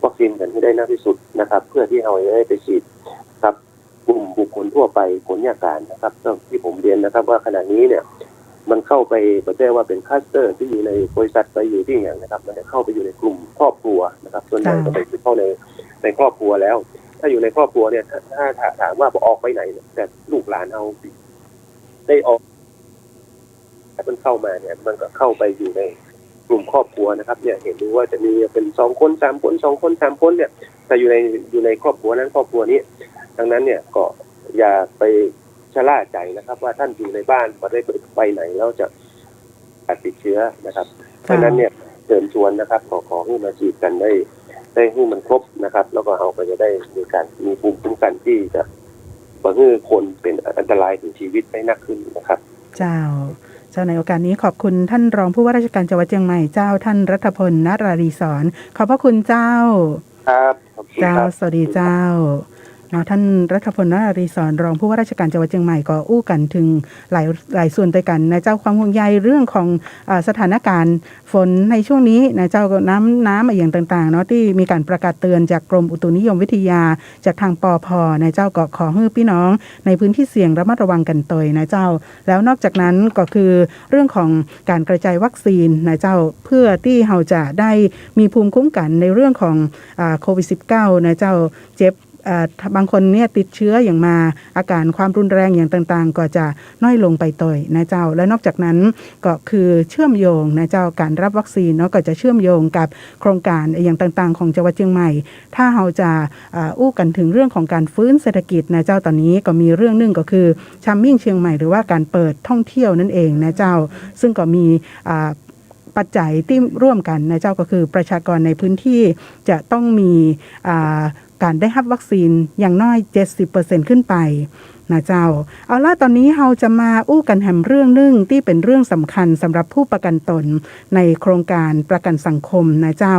วัคซีนกันให้ได้มากที่สุดนะครับเพื่อที่เราจะได้ไปฉีดกับกลุ่มบุคคลทั่วไปผลยาการนะครับที่ผมเรียนนะครับว่าขณะนี้เนี่ยมันเข้าไปประเทศว่าเป็นคลัสเตอร์ที่อยู่ในบริษัทไปอยู่ที่อย่างนะครับมันจะเข้าไปอยู่ในกลุ่มครอบครัวนะครับส่วนใหญ่จะไปเข้าในครอบครัวแล้วถ้าอยู่ในครอบครัวเนี่ยถ้าถามว่าออกไปไหนแต่ลูกหลานเอาได้ออกมันเข้ามาเนี่ยมันก็เข้าไปอยู่ใน กลุ่มครอบครัวนะครับเนี่ยเห็นดูว่าจะมีเป็น2 คน3 คน2 คน3 คนเนี่ยแต่อยู่ในครอบครัวนั้นครอบครัวนี้ดังนั้นเนี่ยก็อย่าไปชะล่าใจนะครับว่าท่านอยู่ในบ้านมาได้ไปไหนแล้วจะติดเชื้อนะครับเพราะฉะนั้นเนี่ยเชิญชวนนะครับขอให้มาฉีดกันได้ให้มันครบนะครับแล้วก็เราก็จะได้มีภูมิคุ้มกันที่จะบ่ให้คนเป็นอันตรายถึงชีวิตได้นักขึ้นนะครับเจ้าในโอกาสนี้ขอบคุณท่านรองผู้ว่าราชการจังหวัดเชียงใหม่เจ้าท่านรัฐพล นรารีสอนขอบพระคุณเจ้าครับขอบคุณครับ เจ้าสวัสดีเจ้าท่านรัฐพล นรารีสอนรองผู้ว่าราชการจังหวัดเชียงใหม่ก็อู้กันถึงหลายส่วนด้วยกันนะเจ้าความห่วงใยเรื่องของสถานการณ์ฝนในช่วงนี้นะเจ้าน้ำอย่างต่างๆเนาะที่มีการประกาศเตือนจากกรมอุตุนิยมวิทยาจากทางปพนะเจ้าก็ขอให้พี่น้องในพื้นที่เสี่ยงระมัดระวังกันตัวนะเจ้าแล้วนอกจากนั้นก็คือเรื่องของการกระจายวัคซีนนะเจ้าเพื่อที่เราจะได้มีภูมิคุ้มกันในเรื่องของโควิด -19 นะเจ้าเจ็บบางคนเนี่ยติดเชื้ออย่างมาอาการความรุนแรงอย่างต่างๆก็จะน้อยลงไปต่อยนะเจ้าและนอกจากนั้นก็คือเชื่อมโยงนะเจ้าการรับวัคซีนเนาะก็จะเชื่อมโยงกับโครงการอย่างต่างๆของจังหวัดเชียงใหม่ถ้าเราจะอู้กันถึงเรื่องของการฟื้นเศรษฐกิจนะเจ้าตอนนี้ก็มีเรื่องนึงก็คือชัมมิ่งเชียงใหม่หรือว่าการเปิดท่องเที่ยวนั่นเองนะเจ้าซึ่งก็มีปัจจัยที่ร่วมกันนะเจ้าก็คือประชากรในพื้นที่จะต้องมีการได้รับวัคซีนอย่างน้อย 70% ขึ้นไปนะเจ้าเอาล่ะตอนนี้เราจะมาอู้กันแหมเรื่องนึงที่เป็นเรื่องสำคัญสำหรับผู้ประกันตนในโครงการประกันสังคมนะเจ้า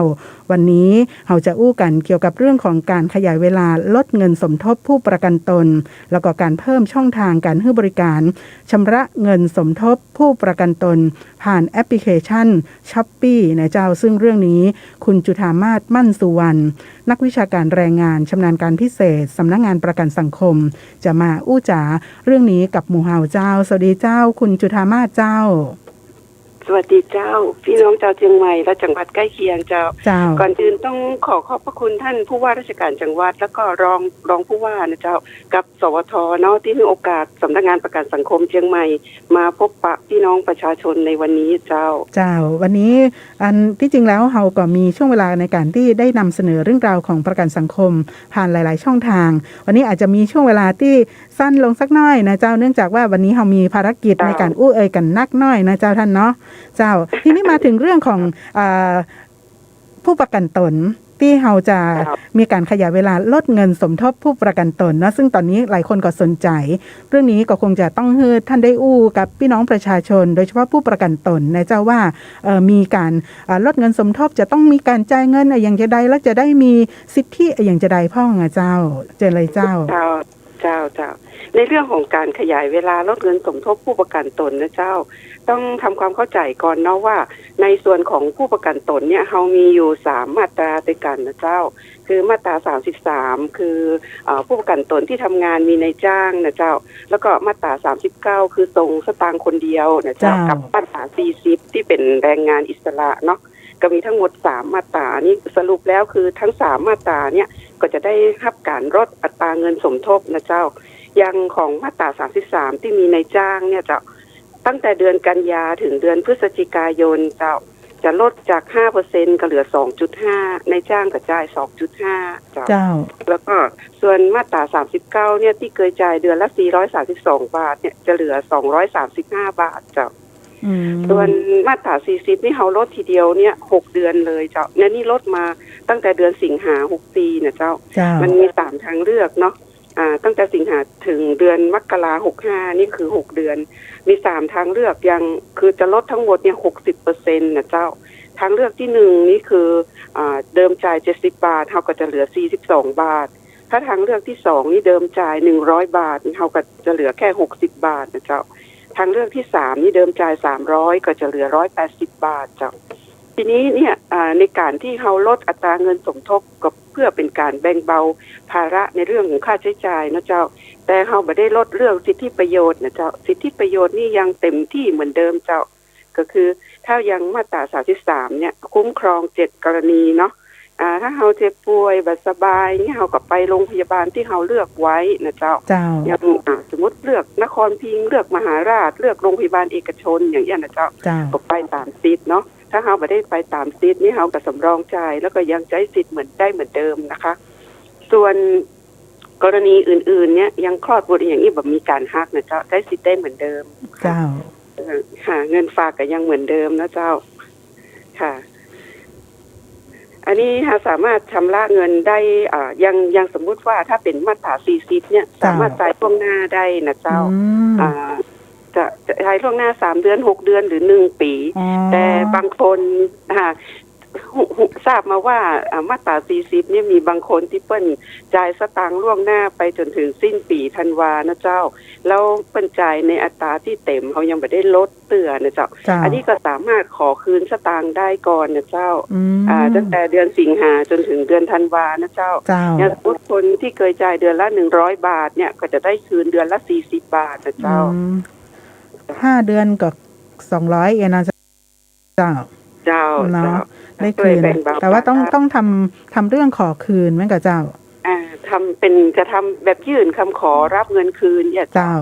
วันนี้เราจะอู้กันเกี่ยวกับเรื่องของการขยายเวลาลดเงินสมทบผู้ประกันตนแล้วก็การเพิ่มช่องทางการให้บริการชำระเงินสมทบผู้ประกันตนผ่านแอปพลิเคชัน Shopee นะเจ้าซึ่งเรื่องนี้คุณจุฑามาศ มั่นสุวรรณนักวิชาการแรงงานชำนาญการพิเศษสำนักงานประกันสังคมจะมาอู้จ๋าเรื่องนี้กับหมู่เฮาเจ้าสวัสดีเจ้าคุณจุฑามาศเจ้าสวัสดีเจ้าพี่น้องชาวเชียงใหม่และจังหวัดใกล้เคียงเจ้าก่อนอื่นต้องขอบพระคุณท่านผู้ว่าราชการจังหวัดแล้วก็รองผู้ว่านะเจ้ากับสวทเนาะที่ให้โอกาสสำนักงานประกันสังคมเชียงใหม่มาพบปะพี่น้องประชาชนในวันนี้เจ้าวันนี้ที่จริงแล้วเราก็มีช่วงเวลาในการที่ได้นำเสนอเรื่องราวของประกันสังคมผ่านหลายๆช่องทางวันนี้อาจจะมีช่วงเวลาที่สั้นลงสักน้อยนะเจ้าเนื่องจากว่าวันนี้เรามีภารกิจในการอู้กันนักน้อยนะเจ้าท่านเนาะเจ้าทีนี้มาถึงเรื่องของผู้ประกันตนที่เราจะมีการขยายเวลาลดเงินสมทบผู้ประกันตนนะซึ่งตอนนี้หลายคนก็สนใจเรื่องนี้ก็คงจะต้องให้ท่านได้อู้กับพี่น้องประชาชนโดยเฉพาะผู้ประกันตนนะเจ้าว่ามีการลดเงินสมทบจะต้องมีการจ่ายเงินอย่างจะใดแล้วจะได้มีสิทธิอย่างจะใดพ่องเจ้าเจริญเจ้าในเรื่องของการขยายเวลาลดเงินสมทบผู้ประกันตนนะเจ้าต้องทำความเข้าใจก่อนเนาะว่าในส่วนของผู้ประกันตนเนี่ยเรามีอยู่3มาตราด้วยกันนะเจ้าคือมาตรา33คือผู้ประกันตนที่ทำงานมีนายจ้างนะเจ้าแล้วก็มาตรา39คือทรงสตางค์คนเดียวนะเจ้ากับมาตรา40ที่เป็นแรงงานอิสระเนาะก็มีทั้งหมด3มาตรานี้สรุปแล้วคือทั้ง3มาตราเนี่ยก็จะได้รับการลดอัตราเงินสมทบนะเจ้าอย่างของมาตรา33ที่มีนายจ้างเนี่ยจะตั้งแต่เดือนกันยาถึงเดือนพฤศจิกายนจะลดจาก 5% ก็เหลือ 2.5 นายจ้างก็จ่าย 2.5 เจ้าแล้วก็ส่วนมาตรา39เนี่ยที่เคยจ่ายเดือนละ432 บาทเนี่ยจะเหลือ235 บาทเจ้าส่วนมาตรา40นี่เฮาลดทีเดียวเนี่ย6เดือนเลยเจ้านี่ลดมาตั้งแต่เดือนสิงหา64นะเจ้ามันมี3ทางเลือกเนาะตั้งแต่สิงหาถึงเดือนมกราคม65นี่คือ6เดือนมี3ทางเลือกยังคือจะลดทั้งหมดเนี่ย 60% นะเจ้าทางเลือกที่1นี่คือเดิมจ่าย70 บาทเฮาก็จะเหลือ42 บาทถ้าทางเลือกที่2นี่เดิมจ่าย100 บาทเฮาก็จะเหลือแค่60 บาทนะเจ้าทางเลือกที่3นี่เดิมจ่าย300ก็จะเหลือ180 บาทเจ้าทีนี้เนี่ยในการที่เฮาลดอัตราเงินสมทบกับเพื่อเป็นการแบ่งเบาภาระในเรื่องของค่าใช้จ่ายนะเจ้าแต่เฮาไม่ได้ลดเรื่องสิทธิประโยชน์นะเจ้าสิทธิประโยชน์นี่ยังเต็มที่เหมือนเดิมเจ้าก็คือถ้ายังมาตรา33เนี่ยคุ้มครอง7กรณีเนาะถ้าเฮาเจ็บป่วยบ่สบายนี่เฮาก็ไปโรงพยาบาลที่เฮาเลือกไว้นะเจ้าอย่างสมมติเลือกนครพิงค์เลือกมหาราชเลือกโรงพยาบาลเอกชนอย่างเงี้ยนะเจ้าก็ไปตามสิทธิ์เนาะ ถ้าเราไม่ได้ไปตามสิทธิ์นี่เราก็สำรองจ่ายแล้วก็ยังใช้สิทธิ์เหมือนได้เหมือนเดิมนะคะ ส่วนกรณีอื่นๆเนี่ยยังคลอดบุตรอย่างนี้แบบมีการหักนะเจ้าใช้สิทธิ์ได้เหมือนเดิม เจ้า ค่ะเงินฝากก็ยังเหมือนเดิมนะเจ้าค่ะ อันนี้สามารถชำระเงินได้ยังสมมุติว่าถ้าเป็นมาตรา40เนี่ยสามารถจ่ายล่วงหน้าได้นะเจ้าจะจ่ายล่วงหน้า3 เดือน 6 เดือนหรือ1 ปีแต่บางคนทราบมาว่ามาตรา40เนี่ยมีบางคนที่เปิ้นจ่ายสตางค์ล่วงหน้าไปจนถึงสิ้นปีธันวานะเจ้าแล้วเปิ้นจ่ายในอัตราที่เต็มเขายังไม่ได้ลดเตือนะเจ้าอันนี้ก็สามารถขอคืนสตางค์ได้ก่อนนะเจ้าตั้งแต่เดือนสิงหาจนถึงเดือนธันวานะเจ้าอย่างทุกคนที่เคยจ่ายเดือนละ100 บาทเนี่ยก็จะได้คืนเดือนละ40 บาทนะเจ้า5 เดือนก็200เองนะเจ้าเนาะได้คืนแต่ว่าต้องทำเรื่องขอคืนเหมือนกับเจ้าจะทำแบบยื่นคำขอรับเงินคืนเนี่ยเจ้า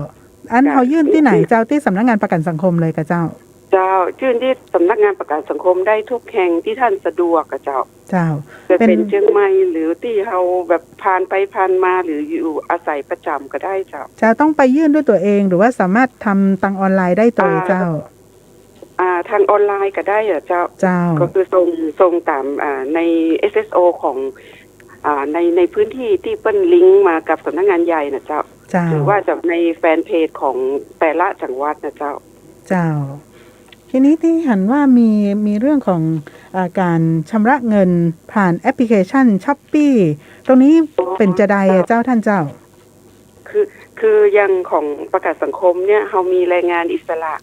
อันเขายื่นที่ไหนเจ้าที่สำนักงานประกันสังคมเลยกับเจ้ายื่นที่สำนักงานประกันสังคมได้ทุกแห่งที่ท่านสะดวกกับเจ้าจะเป็นเชียงใหม่หรือที่เขาแบบผ่านไปผ่านมาหรืออยู่อาศัยประจำก็ได้เจ้าต้องไปยื่นด้วยตัวเองหรือว่าสามารถทำทางออนไลน์ได้ตัวเจ้าทางออนไลน์ก็ได้เจ้าก็คือส่งตามใน SSO ของในพื้นที่ที่เปิ้นลิงก์มากับสำนักงานใหญ่นะเจ้าหรือว่าจะในแฟนเพจของแต่ละจังหวัดนะเจ้าทีนี้ที่หันว่ามีเรื่องของการชำระเงินผ่านแอปพลิเคชัน Shopee ตรงนี้เป็นจะใดเจ้าท่านเจ้าคือยังของประกันสังคมเนี่ยเขามีแรงงานอิสระ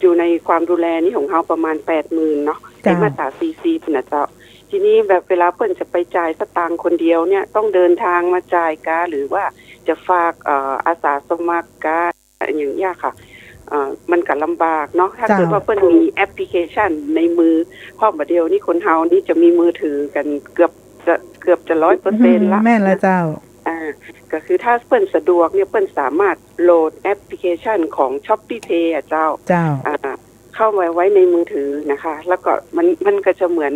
อยู่ในความดูแลนี่ของเขาประมาณ 80,000 เนาะในมาตรา40นะเจ้าทีนี้แบบเวลาเปิ้นจะไปจ่ายสตางค์คนเดียวเนี่ยต้องเดินทางมาจ่ายกาหรือว่าจะฝากอาสาสมัครกาอย่างนี้ค่ะมันก็ลำบากเนาะถ้าเกิดว่าเปิ้นมีแอปพลิเคชันในมือพอประเดียวนี่คนเฮานี่จะมีมือถือกันเกือบจะ 100% ละแม่นแล้วเจ้าก็คือถ้าเปิ้นสะดวกเนี่ยเปิ้นสามารถโหลดแอปพลิเคชันของ Shopee Pay เจ้าเข้าไว้ในมือถือนะคะแล้วก็มันก็จะเหมือน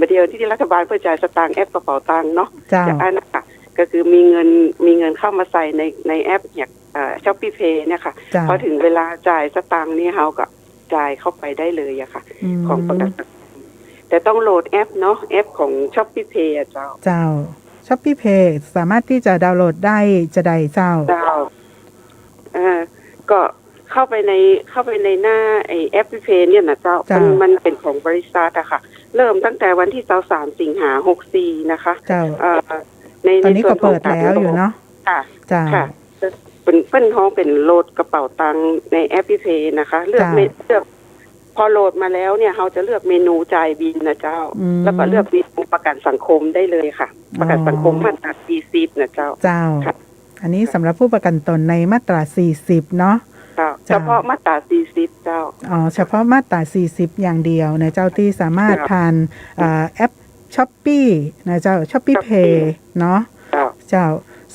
เดียวที่รัฐบาลเพื่อจ่ายสตางค์แอปกระเป๋าตังค์เนาะจากนั้นนะคะก็คือมีเงินเข้ามาใส่ในแอปอย่างShopee Pay เนี่ยค่ะพอถึงเวลาจ่ายสตางค์นี่เฮาก็จ่ายเข้าไปได้เลยอะค่ะของประกันแต่ต้องโหลดแอปเนาะแอปของ Shopee Pay เจ้าShopee Pay สามารถที่จะดาวน์โหลดได้จะใดเจ้าก็เข้าไปในหน้าไอแอปพลิเคชันเนี่ยนะเจ้ามันเป็นของบริษัทอะค่ะเริ่มตั้งแต่วันที่23 สิงหาคม 64นะคะตอนนี้ก็เปิดแล้วอยู่เนาะค่ะเป็นห้องเป็นโหลดกระเป๋าตังค์ในแอปพลิเคชันนะคะเลือกพอโหลดมาแล้วเนี่ยเราจะเลือกเมนูจ่ายบิลนะเจ้าแล้วก็เลือกเมนูประกันสังคมได้เลยค่ะประกันสังคมมาตรา40นะเจ้าอันนี้สำหรับผู้ประกันตนในมาตรา40เนาะเฉพาะมาตรา40เจ้าเฉพาะมาตรา40อย่างเดียวนะเจ้าที่สามารถผ่านแอป Shopee นะเจ้า Shopee Pay เนาะเจ้า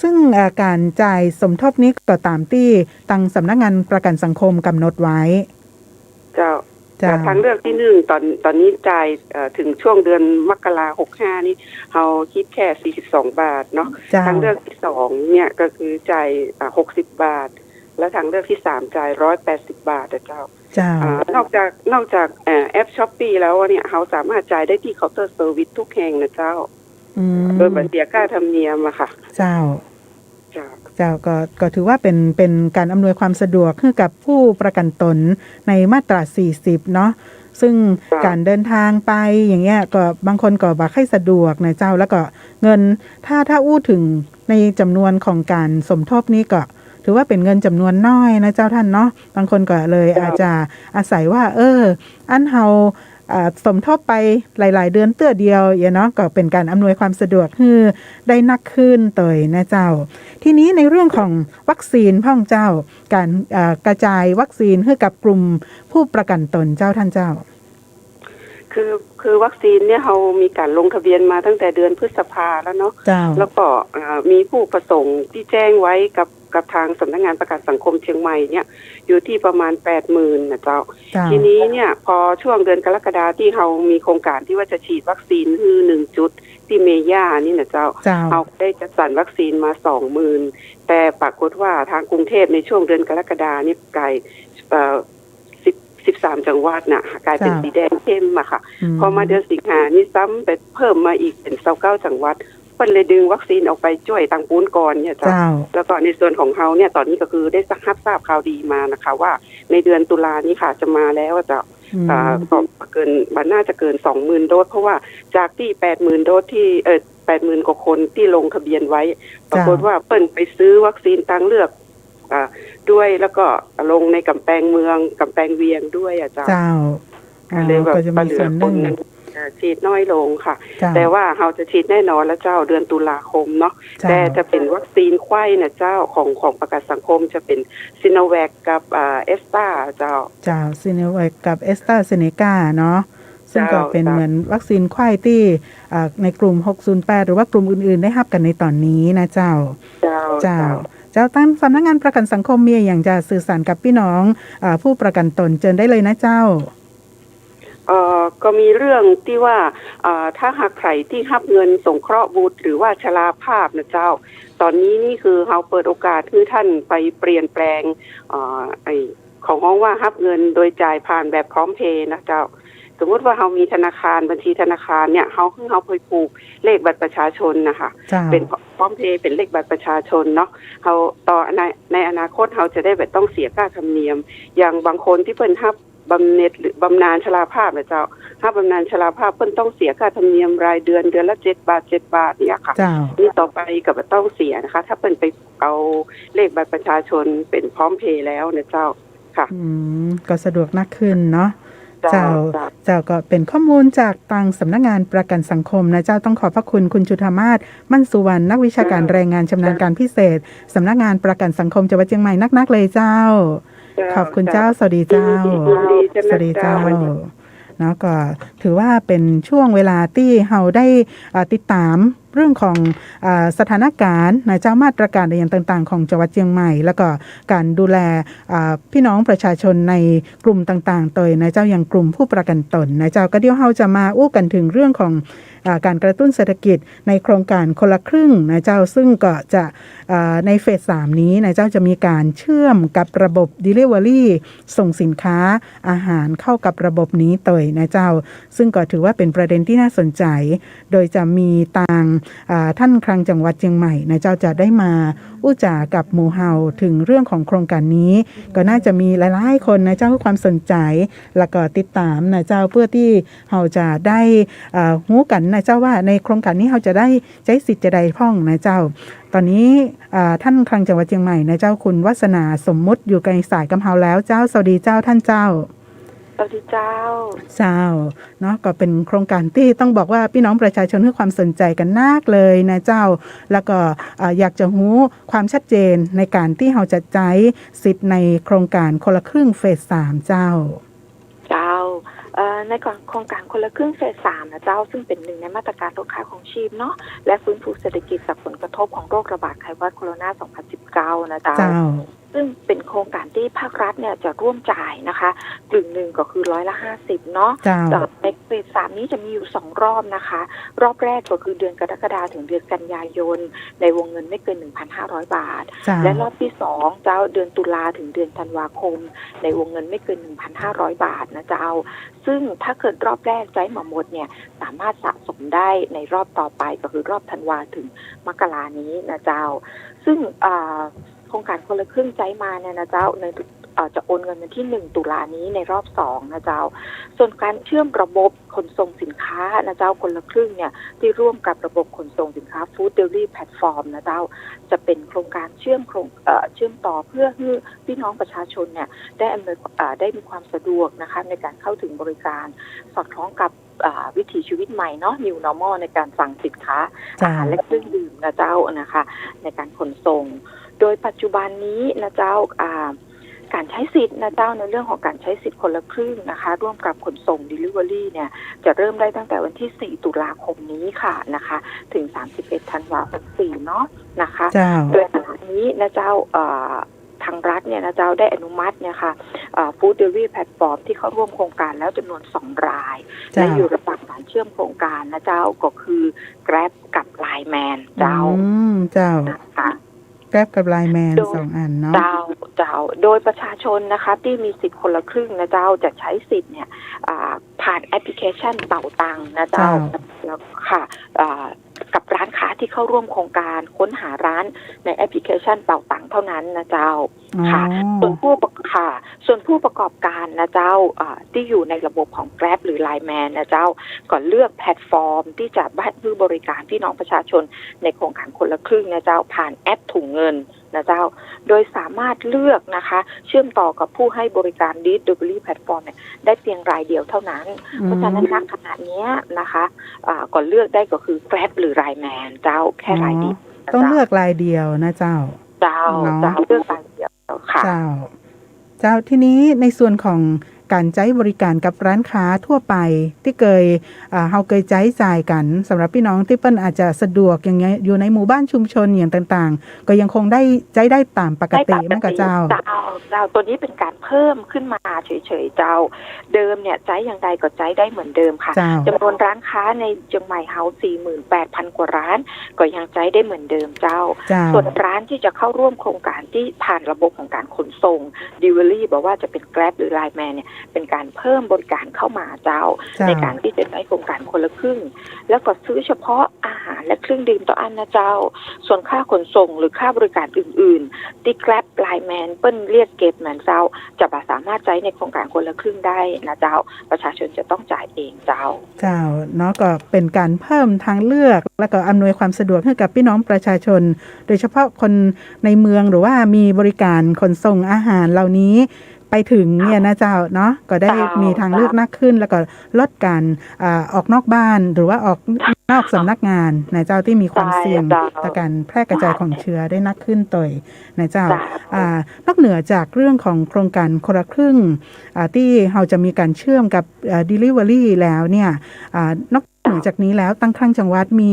ซึ่งการจ่ายสมทบนี้ก็ตามที่ตังสำนักงานประกันสังคมกำหนดไว้เจ้าทางเลือกที่1ตอนนี้จ่ายถึงช่วงเดือนมกราคม 65นี่เราคิดแค่42 บาทเนาะทางเลือกที่2เนี่ยก็คือจ่าย60 บาทแล้วทางเลือกที่3จ่าย180 บาทเจ้านอกจากแอป Shopee แล้วเนี่ยเราสามารถจ่ายได้ที่เคาน์เตอร์เซอร์วิสทุกแห่งนะเจ้าโดยไม่เสียค่าธรรมเนียมอะค่ะเจ้าก็ถือว่าเป็นการอำนวยความสะดวกให้กับผู้ประกันตนในมาตรา40เนาะซึ่งการเดินทางไปอย่างเงี้ยก็บางคนก็บ่ค่อยสะดวกนะเจ้าแล้วก็เงินถ้าอู้ถึงในจำนวนของการสมทบนี้ก็ถือว่าเป็นเงินจำนวนน้อยนะเจ้าท่านเนาะบางคนก็เลยอาจจะอาศัยว่าอันเฮาสมทบไปหลายๆเดือนเตื้อเดียวเนาะก็เป็นการอำนวยความสะดวกให้ได้นักขึ้นเตยนะเจ้าทีนี้ในเรื่องของวัคซีนพ่องเจ้าการกระจายวัคซีนให้กับกลุ่มผู้ประกันตนเจ้าท่านเจ้าคือวัคซีนเนี่ยเรามีการลงทะเบียนมาตั้งแต่เดือนพฤษภาแล้วเนาะแล้วก็มีผู้ประสงค์ที่แจ้งไว้ กับทางสำนักงานประกันสังคมเชียงใหม่เนี่ยอยู่ที่ประมาณ 80,000 นะเจ้า เจ้า ทีนี้เนี่ยพอช่วงเดือนกรกฎาที่เรามีโครงการที่ว่าจะฉีดวัคซีนคือ1 จุดที่เมย่านี่นะเจ้า เจ้า เราได้จัดสรรวัคซีนมา 20,000 แต่ปรากฏว่าทางกรุงเทพในช่วงเดือนกรกฎานี่กลาย13 จังหวัดน่ะกลายเป็นสีแดงเข้มอะค่ะพอมาเดือนสิงหานี่ซ้ำไปเพิ่มมาอีกเป็น29 จังหวัดเพิ่นเลยดึงวัคซีนออกไปช่วยตังปูนก่อนเนี่ยเจ้า เจ้า แล้วก็ในส่วนของเขาเนี่ยตอนนี้ก็คือได้ทราบข่าวดีมานะคะว่าในเดือนตุลานี้ค่ะจะมาแล้วจะก็เกินมันน่าจะเกิน 20,000 โดสเพราะว่าจากที่ 80,000 โดสที่80,000 กว่าคนที่ลงทะเบียนไว้ปรากฏว่าเปิ้นไปซื้อวัคซีนทางเลือกด้วยแล้วก็ลงในกำแพงเมืองกำแพงเวียงด้วยอ่ะเจ้า เจ้า เลยแบบ ก็จะมีส่วนหนึ่ง ฉีดน้อยลงค่ะ เจ้า แต่ว่าเราจะฉีดแน่นอนแล้วเจ้าเดือนตุลาคมเนาะ เจ้า แต่จะเป็นวัคซีนไข้นะเจ้าของประกันสังคมจะเป็นซิโนแวคกับเอสตาเจ้า เจ้าซีโนแวคกับเอสตราเซเนกาเนาะซึ่งก็เป็น เจ้า เหมือนวัคซีนไข้ที่ในกลุ่ม 608 หรือว่ากลุ่มอื่นๆ ได้รับกันในตอนนี้นะเจ้า เจ้าตั้งสำนักงานประกันสังคมมีอย่างจะสื่อสารกับพี่น้องผู้ประกันตนเชิญได้เลยนะเจ้า ก็มีเรื่องที่ว่าถ้าหากใครที่รับเงินสงเคราะห์บุตรหรือว่าชราภาพนะเจ้าตอนนี้นี่คือเราเปิดโอกาสให้ท่านไปเปลี่ยนแปลงของห้องว่ารับเงินโดยจ่ายผ่านแบบพร้อมเพย์นะเจ้าสมมติว่าเรามีธนาคารบัญชีธนาคารเนี่ยเราเคยผูกเลขบัตรประชาชนนะคะเป็นพร้อมเพย์เป็นเลขบัตรประชาชนเนาะเราต่อในอนาคตเราจะได้แบบต้องเสียค่าธรรมเนียมอย่างบางคนที่เพิ่นรับบำเหน็จหรือบำนาญชราภาพนะเจ้าถ้าบำนาญชราภาพเพิ่นต้องเสียค่าธรรมเนียมรายเดือนละ7 บาทเนี่ยค่ะนี่ต่อไปก็บ่ต้องเสียนะคะถ้าเพิ่นไปเอาเลขบัตรประชาชนเป็นพร้อมเพย์แล้วนะเจ้าค่ะก็สะดวกมากขึ้นเนาะเจ้าก็เป็นข้อมูลจากทางสำนักงานประกันสังคมนะเจ้าต้องขอบพระคุณคุณจุฑามาศมั่นสุวรรณนักวิชาการแรงงานชำนาญการพิเศษสำนักงานประกันสังคมจังหวัดเชียงใหม่นักๆเลยเจ้าขอบคุณเจ้าสวัสดีเจ้าสวัสดีเจ้าเนาะก็ถือว่าเป็นช่วงเวลาที่เราได้ติดตามเรื่องของสถานการณ์นะเจ้ามาตรการอย่างต่างๆของจังหวัดเชียงใหม่แล้วก็การดูแลพี่น้องประชาชนในกลุ่มต่างๆโดยนะเจ้าอย่างกลุ่มผู้ประกันตนนะเจ้าก็เดี๋ยวเราจะมาอู้กันถึงเรื่องของการกระตุ้นเศรษฐกิจในโครงการคนละครึ่งนะเจ้าซึ่งก็จะในเฟส 3 นี้นะเจ้าจะมีการเชื่อมกับระบบ Delivery ส่งสินค้าอาหารเข้ากับระบบนี้โดยนะเจ้าซึ่งก็ถือว่าเป็นประเด็นที่น่าสนใจโดยจะมีทางท่านคลังจังหวัดเชียงใหม่นะเจ้าจะได้มาอู้จากับหมู่เฮาถึงเรื่องของโครงการนี้ก็น่าจะมีหลายๆคนนะเจ้าให้ความสนใจแล้วก็ติดตามนะเจ้าเพื่อที่เฮาจะได้รู้กันนะเจ้าว่าในโครงการนี้เฮาจะได้ใช้สิทธิ์จะได้พ้องนะเจ้าตอนนี้ท่านคลังจังหวัดเชียงใหม่นะเจ้าคุณวัฒนาสมมุติอยู่ในสายกับเฮาแล้วเจ้าสวัสดีเจ้าท่านเจ้าสวัสดีเจ้าเนาะก็เป็นโครงการที่ต้องบอกว่าพี่น้องประชาชนให้ความสนใจกันมากเลยนะเจ้าแล้วก็อยากจะรู้ความชัดเจนในการที่เราจะใช้สิทธิ์ในโครงการคนละครึ่งเฟส 3เจ้าในโครงการคนละครึ่งเฟส 3นะเจ้าซึ่งเป็นหนึ่งในมาตรการลดค่าของชีพเนาะและฟื้นฟูเศรษฐกิจจากผลกระทบของโรคระบาดไข้หวัดโคโรนา 2019นะเจ้าซึ่งเป็นโครงการที่ภาครัฐเนี่ยจะร่วมจ่ายนะคะกึ่งหนึ่งก็คือ50%เนาะแต่ในเฟส 3นี้จะมีอยู่2รอบนะคะรอบแรกก็คือเดือนกรกฎาคมถึงเดือนกันยายนในวงเงินไม่เกิน 1,500 บาทและรอบที่2เจ้าเดือนตุลาถึงเดือนธันวาคมในวงเงินไม่เกิน 1,500 บาทนะเจ้าซึ่งถ้าเกิดรอบแรกใช้มาหมดเนี่ยสามารถสะสมได้ในรอบต่อไปก็คือรอบธันวาถึงมกรานี้นะเจ้าซึ่งโครงการคนละครึ่งใจมาเนี่ยนะเจ้าในจะโอนเงินวันที่1ตุลานี้ในรอบ2นะเจ้าส่วนการเชื่อมระบบขนส่งสินค้านะเจ้าคนละครึ่งเนี่ยที่ร่วมกับระบบขนส่งสินค้า Food Delivery Platform นะเจ้าจะเป็นโครงการเชื่อมต่อเพื่อให้พี่น้องประชาชนเนี่ยได้มีความสะดวกนะคะในการเข้าถึงบริการสอดคล้องกับวิถีชีวิตใหม่เนาะ New Normal ในการสั่งสินค้าอาหารและเครื่องดื่มนะเจ้านะคะในการขนส่งโดยปัจจุบันนี้นะเจ้าการใช้สิทธิ์นะเจ้าในเรื่องของการใช้สิทธิ์คนละครึ่งนะคะร่วมกับขนส่ง Delivery เนี่ยจะเริ่มได้ตั้งแต่วันที่4ตุลาคมนี้ค่ะนะคะถึง31ธันวาคม64เนาะนะคะโดยขณะนี้ นี้นะเจ้าทางรัฐเนี่ยนะเจ้าได้อนุมัติเนี่ยค่ะฟู้ดเดลิเวอรี่แพลตฟอร์มที่เข้าร่วมโครงการแล้วจำนวน2 รายและอยู่ระหว่างการเชื่อมโครงการนะเจ้าก็คือ Grab กับ Line Man เจ้านะคะ Grab กับ Line Man 2 อันเนาะเจ้าโดยประชาชนนะคะที่มีสิทธิ์คนละครึ่งนะเจ้าจะใช้สิทธิ์เนี่ยผ่านแอปพลิเคชันเป่าตังนะเจ้าแล้วค่ะกับร้านค้าที่เข้าร่วมโครงการค้นหาร้านในแอปพลิเคชันเป่าตังเท่านั้นนะเจ้าค่ะส่วนผู้ประกอบการนะเจ้าที่อยู่ในระบบของ Grab หรือ Line Man นะเจ้าก็เลือกแพลตฟอร์มที่จะบริการพี่น้องประชาชนในโครงการคนละครึ่งนะเจ้าผ่านแอปถุงเงินนะเจ้าโดยสามารถเลือกนะคะเชื่อมต่อกับผู้ให้บริการ Delivery Platform เนี่ยได้เพียงรายเดียวเท่านั้นเพราะฉะนั้นณขณะนี้นะคะก่อนเลือกได้ก็คือ Grab หรือ Line Man เจ้าแค่รายเดียวต้องเลือกรายเดียวนะเจ้าเลือกรายเดียวค่ะเจ้าที่นี้ในส่วนของการใช้บริการกับร้านค้าทั่วไปที่เราเคยใช้จ่ายกันสำหรับพี่น้องที่เปิ้นอาจจะสะดวกอย่างเงี้ยอยู่ในหมู่บ้านชุมชนอย่างต่างๆก็ยังคงได้ใช้ได้ตามปกติมั้งกับเจ้าตัวนี้เป็นการเพิ่มขึ้นมาเฉยๆเจ้าเดิมเนี่ยใช้อย่างใดก็ใช้ได้เหมือนเดิมค่ะจำนวนร้านค้าในเชียงใหม่เฮา 48,000 กว่าร้านก็ยังใช้ได้เหมือนเดิมเจ้าส่วนร้านที่จะเข้าร่วมโครงการที่ผ่านระบบของการขนส่ง Delivery บอกว่าจะเป็น Grab หรือ Line Man เนี่ยเป็นการเพิ่มบริการเข้ามาเจ้าในการที่จะใช้โครงการคนละครึ่งแล้วก็ซื้อเฉพาะอาหารและเครื่องดื่มต่ออันนะเจ้าส่วนค่าขนส่งหรือค่าบริการอื่นๆที่ Grab Line Man เปิ้นเรียกเก็บเหมือนเจ้าจะสามารถใช้ในโครงการคนละครึ่งได้นะเจ้าประชาชนจะต้องจ่ายเองเจ้าเนาะก็เป็นการเพิ่มทางเลือกแล้วก็อำนวยความสะดวกให้กับพี่น้องประชาชนโดยเฉพาะคนในเมืองหรือว่ามีบริการขนส่งอาหารเหล่านี้ไปถึงเนี่ยนะเจ้าเนาะก็ได้มีทางเลือกมากขึ้นแล้วก็ลดการออกนอกบ้านหรือว่าออกนอกสำนักงานนะเจ้าที่มีความเสี่ยงต่อการแพร่กระจายของเชื้อได้นักขึ้นต่อยนะเจ้านอกเหนือจากเรื่องของโครงการคนละครึ่งที่เราจะมีการเชื่อมกับ Delivery แล้วเนี่ยนอกเหนือจากนี้แล้วตั้งครั้งจังหวัดมี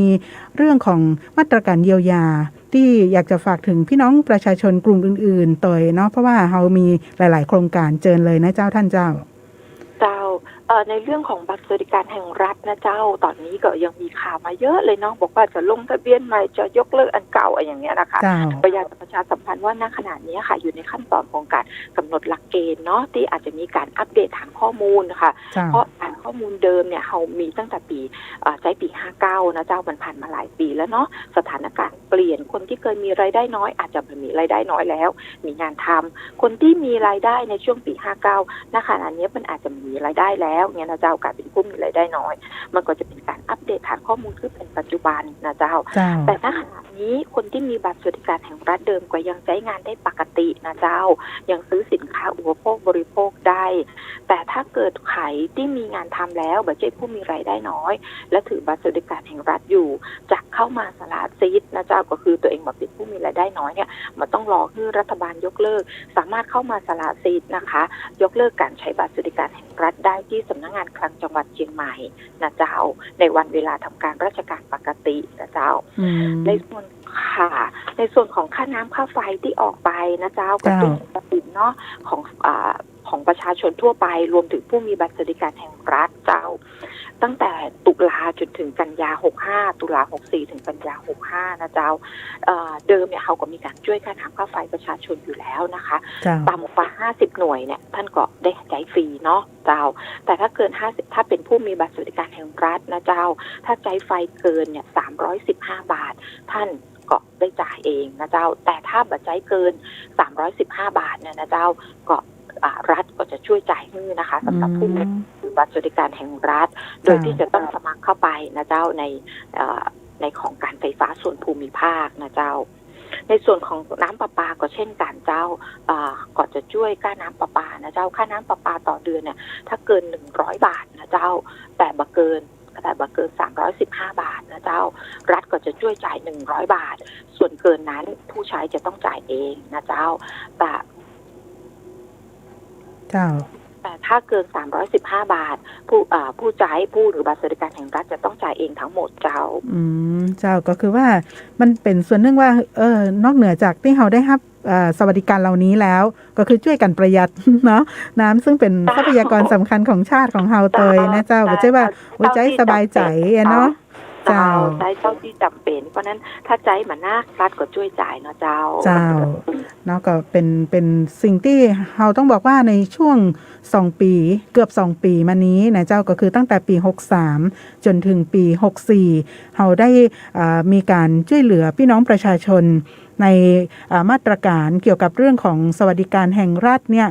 เรื่องของมาตรการเยียวยาที่อยากจะฝากถึงพี่น้องประชาชนกลุ่มอื่นๆต่อยเนาะเพราะว่าเรามีหลายๆโครงการเจิญเลยนะเจ้าท่านเจ้าในเรื่องของบัตรสวัสดิการแห่งรัฐนะเจ้าตอนนี้ก็ยังมีข่าวมาเยอะเลยเนาะบอกว่าจะลงทะเบียนใหม่จะยกเลิกอันเก่าอะไรอย่างเงี้ยนะคะก็อยากจะประชาสัมพันธ์ว่าณขณะนี้ค่ะอยู่ในขั้นตอนของการกำหนดหลักเกณฑ์เนาะที่อาจจะมีการอัปเดตฐานข้อมูลนะคะเพราะฐานข้อมูลเดิมเนี่ยเรามีตั้งแต่ปี59นะเจ้ามันผ่านมาหลายปีแล้วเนาะสถานการณ์เปลี่ยนคนที่เคยมีรายได้น้อยอาจจะไม่มีรายได้น้อยแล้วมีงานทำคนที่มีรายได้ในช่วงปี59ณขณะนี้มันอาจจะมีรายได้แล้วเนี่ยนะเจ้ากลายเป็นผู้มีรายได้น้อยมันก็จะเป็นการอัปเดตฐานข้อมูลที่เป็นปัจจุบันนะเจ้าแต่ณขณะนี้คนที่มีบัตรสวัสดิการแห่งรัฐเดิมก็ยังใช้งานได้ปกตินะเจ้ายังซื้อสินค้าอุปโภคบริโภคได้แต่ถ้าเกิดใครที่มีงานทำแล้วบัตรผู้มีรายได้น้อยและถือบัตรสวัสดิการแห่งรัฐอยู่จะเข้ามาสละสิทธิ์นะเจ้าก็คือตัวเองมาเป็นผู้มีรายได้น้อยเนี่ยมันต้องรอให้รัฐบาลยกเลิกสามารถเข้ามาสละสิทธิ์นะคะยกเลิกการใช้บัตรสวัสดิการแห่งรัฐได้ที่สำนักงานคลังจังหวัดเชียงใหม่นะเจ้าในวันเวลาทำการราชการปกตินะเจ้าในส่วนของค่าน้ำค่าไฟที่ออกไปนะเจ้ากระตุ้นกระตุ้นเนาะของประชาชนทั่วไปรวมถึงผู้มีบัตรสวัสดิการแห่งรัฐเจ้าตั้งแต่ตุลาจนถึงกันยา65ตุลา64ถึงกันยา65นะเจ้าเดิมเนี่ยเขาก็มีการช่วยค่าน้ำค่าไฟประชาชนอยู่แล้วนะคะต่ำกว่า50หน่วยเนี่ยท่านก็ได้ใช้ฟรีเนาะเจ้าแต่ถ้าเกิน50ถ้าเป็นผู้มีบัตรสวัสดิการแห่งรัฐนะเจ้าถ้าใช้ไฟเกินเนี่ย315 บาทท่านก็ได้จ่ายเองนะเจ้าแต่ถ้าบัตรใช้เกิน315 บาทเนี่ยนะเจ้าก็รัฐก็จะช่วยจ่ายให้นะคะสำหรับผู้มีบัตรสวัสดิการแห่งรัฐโดยที่จะต้องสมัครเข้าไปนะเจ้าในของการไฟฟ้าส่วนภูมิภาคนะเจ้าในส่วนของน้ำประปาก็เช่นกันเจ้าก็จะช่วยค่าน้ำประปานะเจ้าค่าน้ำประปาต่อเดือนเนี่ยถ้าเกิน100 บาทนะเจ้าแต่บ่เกิน315 บาทนะเจ้ารัฐก็จะช่วยจ่าย100 บาทส่วนเกินนั้นผู้ใช้จะต้องจ่ายเองนะเจ้าแต่ แต่ถ้าเกิน315 บาทผู้จ่ายผู้หรือบัตรสวัสดิการแห่งรัฐจะต้องจ่ายเองทั้งหมดเจ้าเจ้าก็คือว่ามันเป็นส่วนหนึ่งว่านอกเหนือจากที่เราได้รับสวัสดิการเหล่านี้แล้วก็คือช่วยกันประหยัดเนาะน้ำซึ่งเป็นทรัพยากรสำคัญของชาติของเราเตยนะเจ้าไม่ใช่ว่าหัวใจสบายใจเนาะเจ้าใช้เจ้าที่จำเป็นเพราะนั้นถ้าใจมันน่ารัฐก็ช่วยจ่ายเนาะเจ้าเนาะก็เป็นสิ่งที่เราต้องบอกว่าในช่วง2 ปีเกือบ2 ปีมานี้นะเจ้าก็คือตั้งแต่ปี63จนถึงปี64เราได้มีการช่วยเหลือพี่น้องประชาชนในมาตรการเกี่ยวกับเรื่องของสวัสดิการแห่งรัฐเนี่ย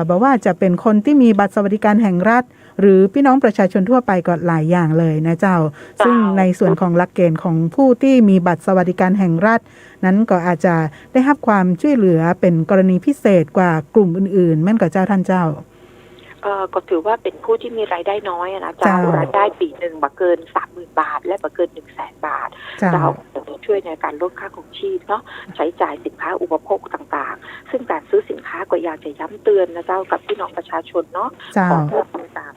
บอกว่าจะเป็นคนที่มีบัตรสวัสดิการแห่งรัฐหรือพี่น้องประชาชนทั่วไปก็หลายอย่างเลยนะเจ้าซึ่งในส่วนของหลักเกณฑ์ของผู้ที่มีบัตรสวัสดิการแห่งรัฐนั้นก็อาจจะได้รับความช่วยเหลือเป็นกรณีพิเศษกว่ากลุ่มอื่นๆแม่นกับเจ้าท่านเจ้าก็ถือว่าเป็นผู้ที่มีรายได้น้อยนะเจ้ารายได้ปีหนึ่งบ่เกิน 30,000 บาทและบ่เกิน 100,000 บาทเจ้าจะช่วยในการลดค่าของชีพเนาะใช้จ่ายสินค้าอุปโภคต่างๆซึ่งการซื้อสินค้าก็อยากจะย้ำเตือนนะเจ้ากับพี่น้องประชาชนเนาะขอเพิ่มต่าง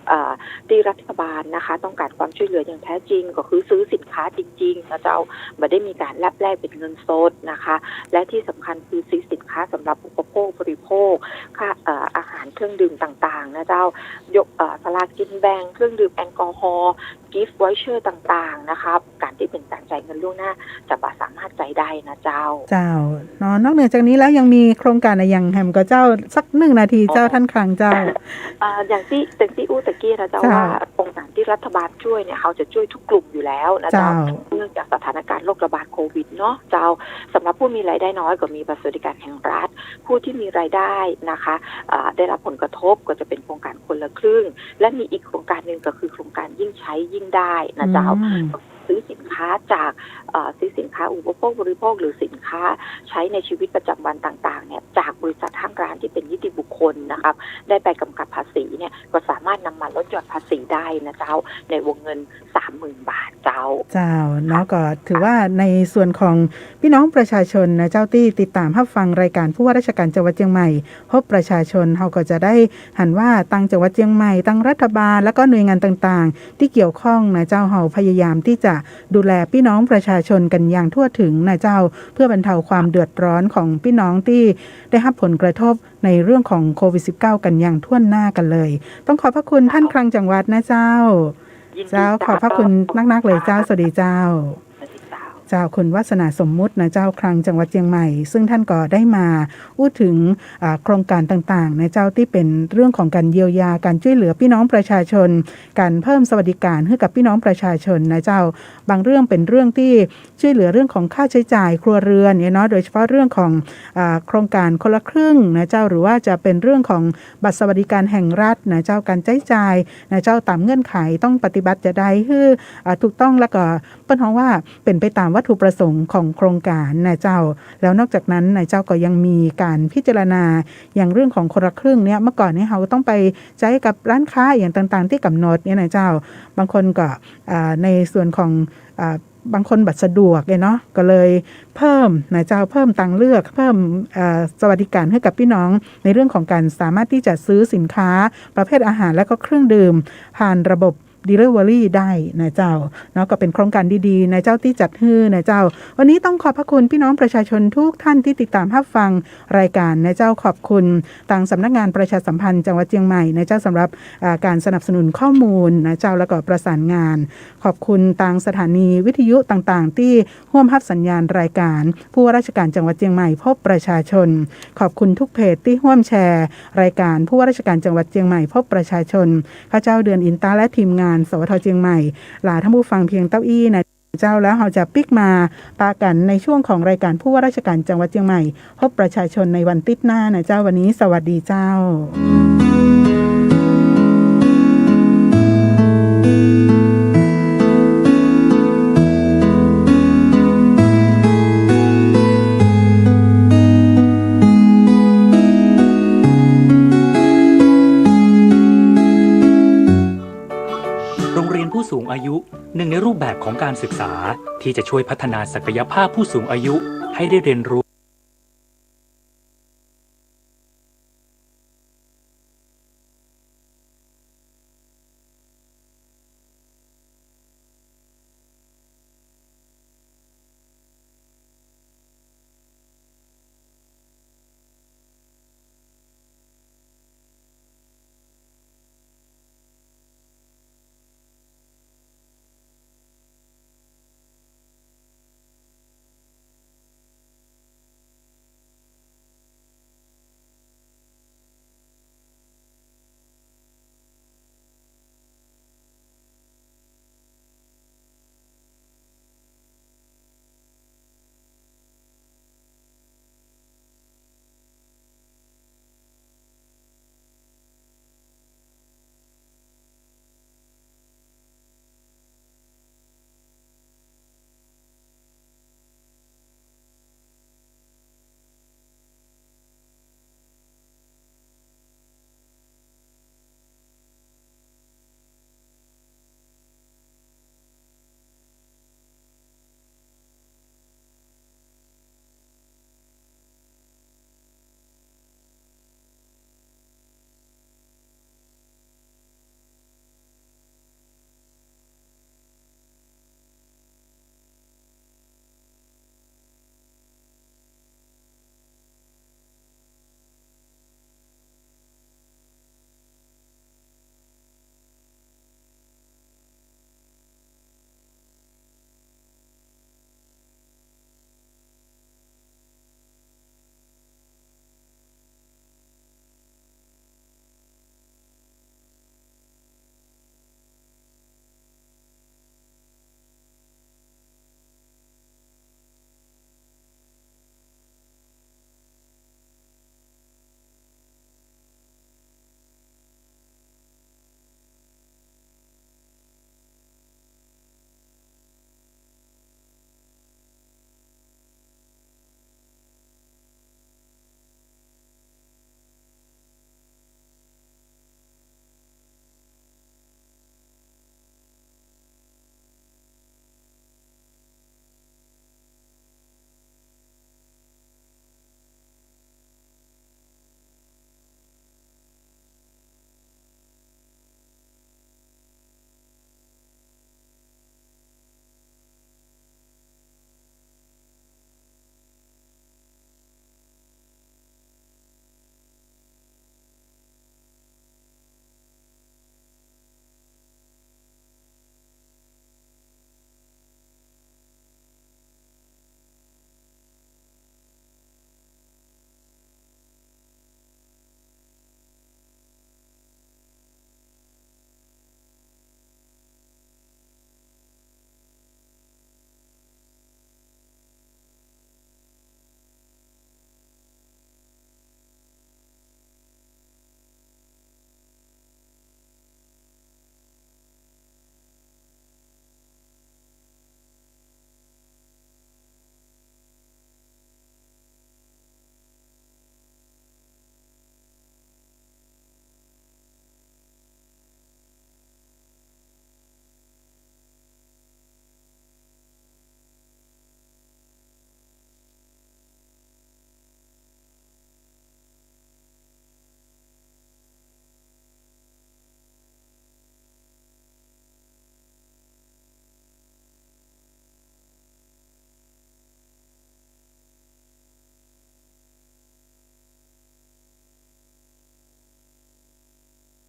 ที่รัฐบาลนะคะต้องการความช่วยเหลืออย่างแท้จริงก็คือซื้อสินค้าจริงๆนะเจ้าไม่ได้มีการแลกเป็นเงินสดนะคะและที่สำคัญคือซื้อสินค้าสำหรับอุปโภคบริโภคค่าอาหารเครื่องดื่มต่างๆนะเจ้ายกสลากกินแบ่งเครื่องดื่มแอลกอฮอล์กิฟต์วอเชอร์ต่างๆนะครับการที่เป็นการจ่ายเงินล่วงหน้าจะสามารถจ่ายได้นะเจ้านอกเหนือจากนี้แล้วยังมีโครงการอะไรอย่างแฮมก็เจ้าสัก1 นาทีเจ้าท่านคลังเจ้าอย่างที่อู้ตะกี้นะเจ้าว่าโครงการที่รัฐบาลช่วยเนี่ยเขาจะช่วยทุกกลุ่มอยู่แล้วนะเจ้าเนื่องจากสถานการณ์โรคระบาดโควิดเนาะเจ้าสำหรับผู้มีรายได้น้อยก็มีบัตรสวัสดิการแห่งรัฐผู้ที่มีรายได้นะคะได้รับผลกระทบก็จะเป็นโครงการคนละครึ่งและมีอีกโครงการหนึ่งก็คือโครงการยิ่งใช้ยิ่งได้นะเจ้าซื้อสินค้าจากซื้อสินค้าอุปโภคบริโภคหรือสินค้าใช้ในชีวิตประจำวันต่างๆเนี่ยจากบริษัทห้างร้านที่เป็นนิติบุคคลนะครับได้ใบกำกับภาษีเนี่ยก็สามารถนำมาลดหย่อนภาษีได้นะเจ้าในวงเงิน 30,000 บาทเจ้าเนาะก็ถือว่าในส่วนของพี่น้องประชาชนนะเจ้าที่ติดตามรับฟังรายการผู้ว่าราชการจังหวัดเชียงใหม่พบประชาชนเขาก็จะได้หันว่าตั้งจังหวัดเชียงใหม่ตั้งรัฐบาลแล้วก็หน่วยงานต่างๆที่เกี่ยวข้องนะเจ้าเขาพยายามที่จะดูแลพี่น้องประชาชนกันอย่างทั่วถึงนะเจ้าเพื่อบรรเทาความเดือดร้อนของพี่น้องที่ได้รับผลกระทบในเรื่องของโควิด -19 กันอย่างทั่วหน้ากันเลยต้องขอบพระคุณท่านคลังจังหวัดนะเจ้าขอบพระคุณนักๆเลยเจ้าสวัสดีเจ้าคุณวัฒนาสมมุตินะเจ้าคลังจังหวัดเชียงใหม่ซึ่งท่านก็ได้มาพูดถึงโครงการต่างๆนะเจ้าที่เป็นเรื่องของการเยียวยาการช่วยเหลือพี่น้องประชาชนการเพิ่มสวัสดิการให้กับพี่น้องประชาชนนะเจ้าบางเรื่องเป็นเรื่องที่ช่วยเหลือเรื่องของค่าใช้จ่ายครัวเรือนเนี่ยเนาะโดยเฉพาะเรื่องของโครงการคนละครึ่งนะเจ้าหรือว่าจะเป็นเรื่องของบัตรสวัสดิการแห่งรัฐนะเจ้าการใช้จ่ายนะเจ้าตามเงื่อนไขต้องปฏิบัติจะได้คือถูกต้องแล้วก็เปิ้นฮ้องว่าเป็นไปตามวัตถุประสงค์ของโครงการนะเจ้าแล้วนอกจากนั้นนะเจ้าก็ยังมีการพิจารณาอย่างเรื่องของคนละครึ่งเนี่ยเมื่อก่อนเนี่ยเขาต้องไปใช้กับร้านค้าอย่างต่างๆที่กำหนดเนี่ยนะเจ้าบางคนก็ในส่วนของบางคนบัตรสะดวกเลยเนาะก็เลยเพิ่มนะเจ้าเพิ่มตังเลือกเพิ่มสวัสดิการให้กับพี่น้องในเรื่องของการสามารถที่จะซื้อสินค้าประเภทอาหารและก็เครื่องดื่มผ่านระบบDelivery ได้นะเจ้าเนาะก็เป็นโครงการดีๆนะเจ้าที่จัดให้นะเจ้าวันนี้ต้องขอบพระคุณพี่น้องประชาชนทุกท่านที่ติดตามรับฟังรายการนะเจ้าขอบคุณทางสำนักงานประชาสัมพันธ์จังหวัดเชียงใหม่นะเจ้าสำหรับการสนับสนุนข้อมูลนะเจ้าแล้วก็ประสานงานขอบคุณทางสถานีวิทยุต่างๆที่ร่วมรับสัญญาณรายการผู้ว่าราชการจังหวัดเชียงใหม่พบประชาชนขอบคุณทุกเพจที่ร่วมแชร์รายการผู้ว่าราชการจังหวัดเชียงใหม่พบประชาชนข้าเจ้าเดือนอินตาและทีมงานสวทเชียงใหม่ลาท่านผู้ฟังเพียงเต้าอี้นะเจ้าแล้วเราจะปิกมาปากันในช่วงของรายการผู้ว่าราชการจังหวัดเชียงใหม่พบประชาชนในวันติดหน้านะเจ้าวันนี้สวัสดีเจ้าผู้สูงอายุหนึ่งในรูปแบบของการศึกษาที่จะช่วยพัฒนาศักยภาพผู้สูงอายุให้ได้เรียนรู้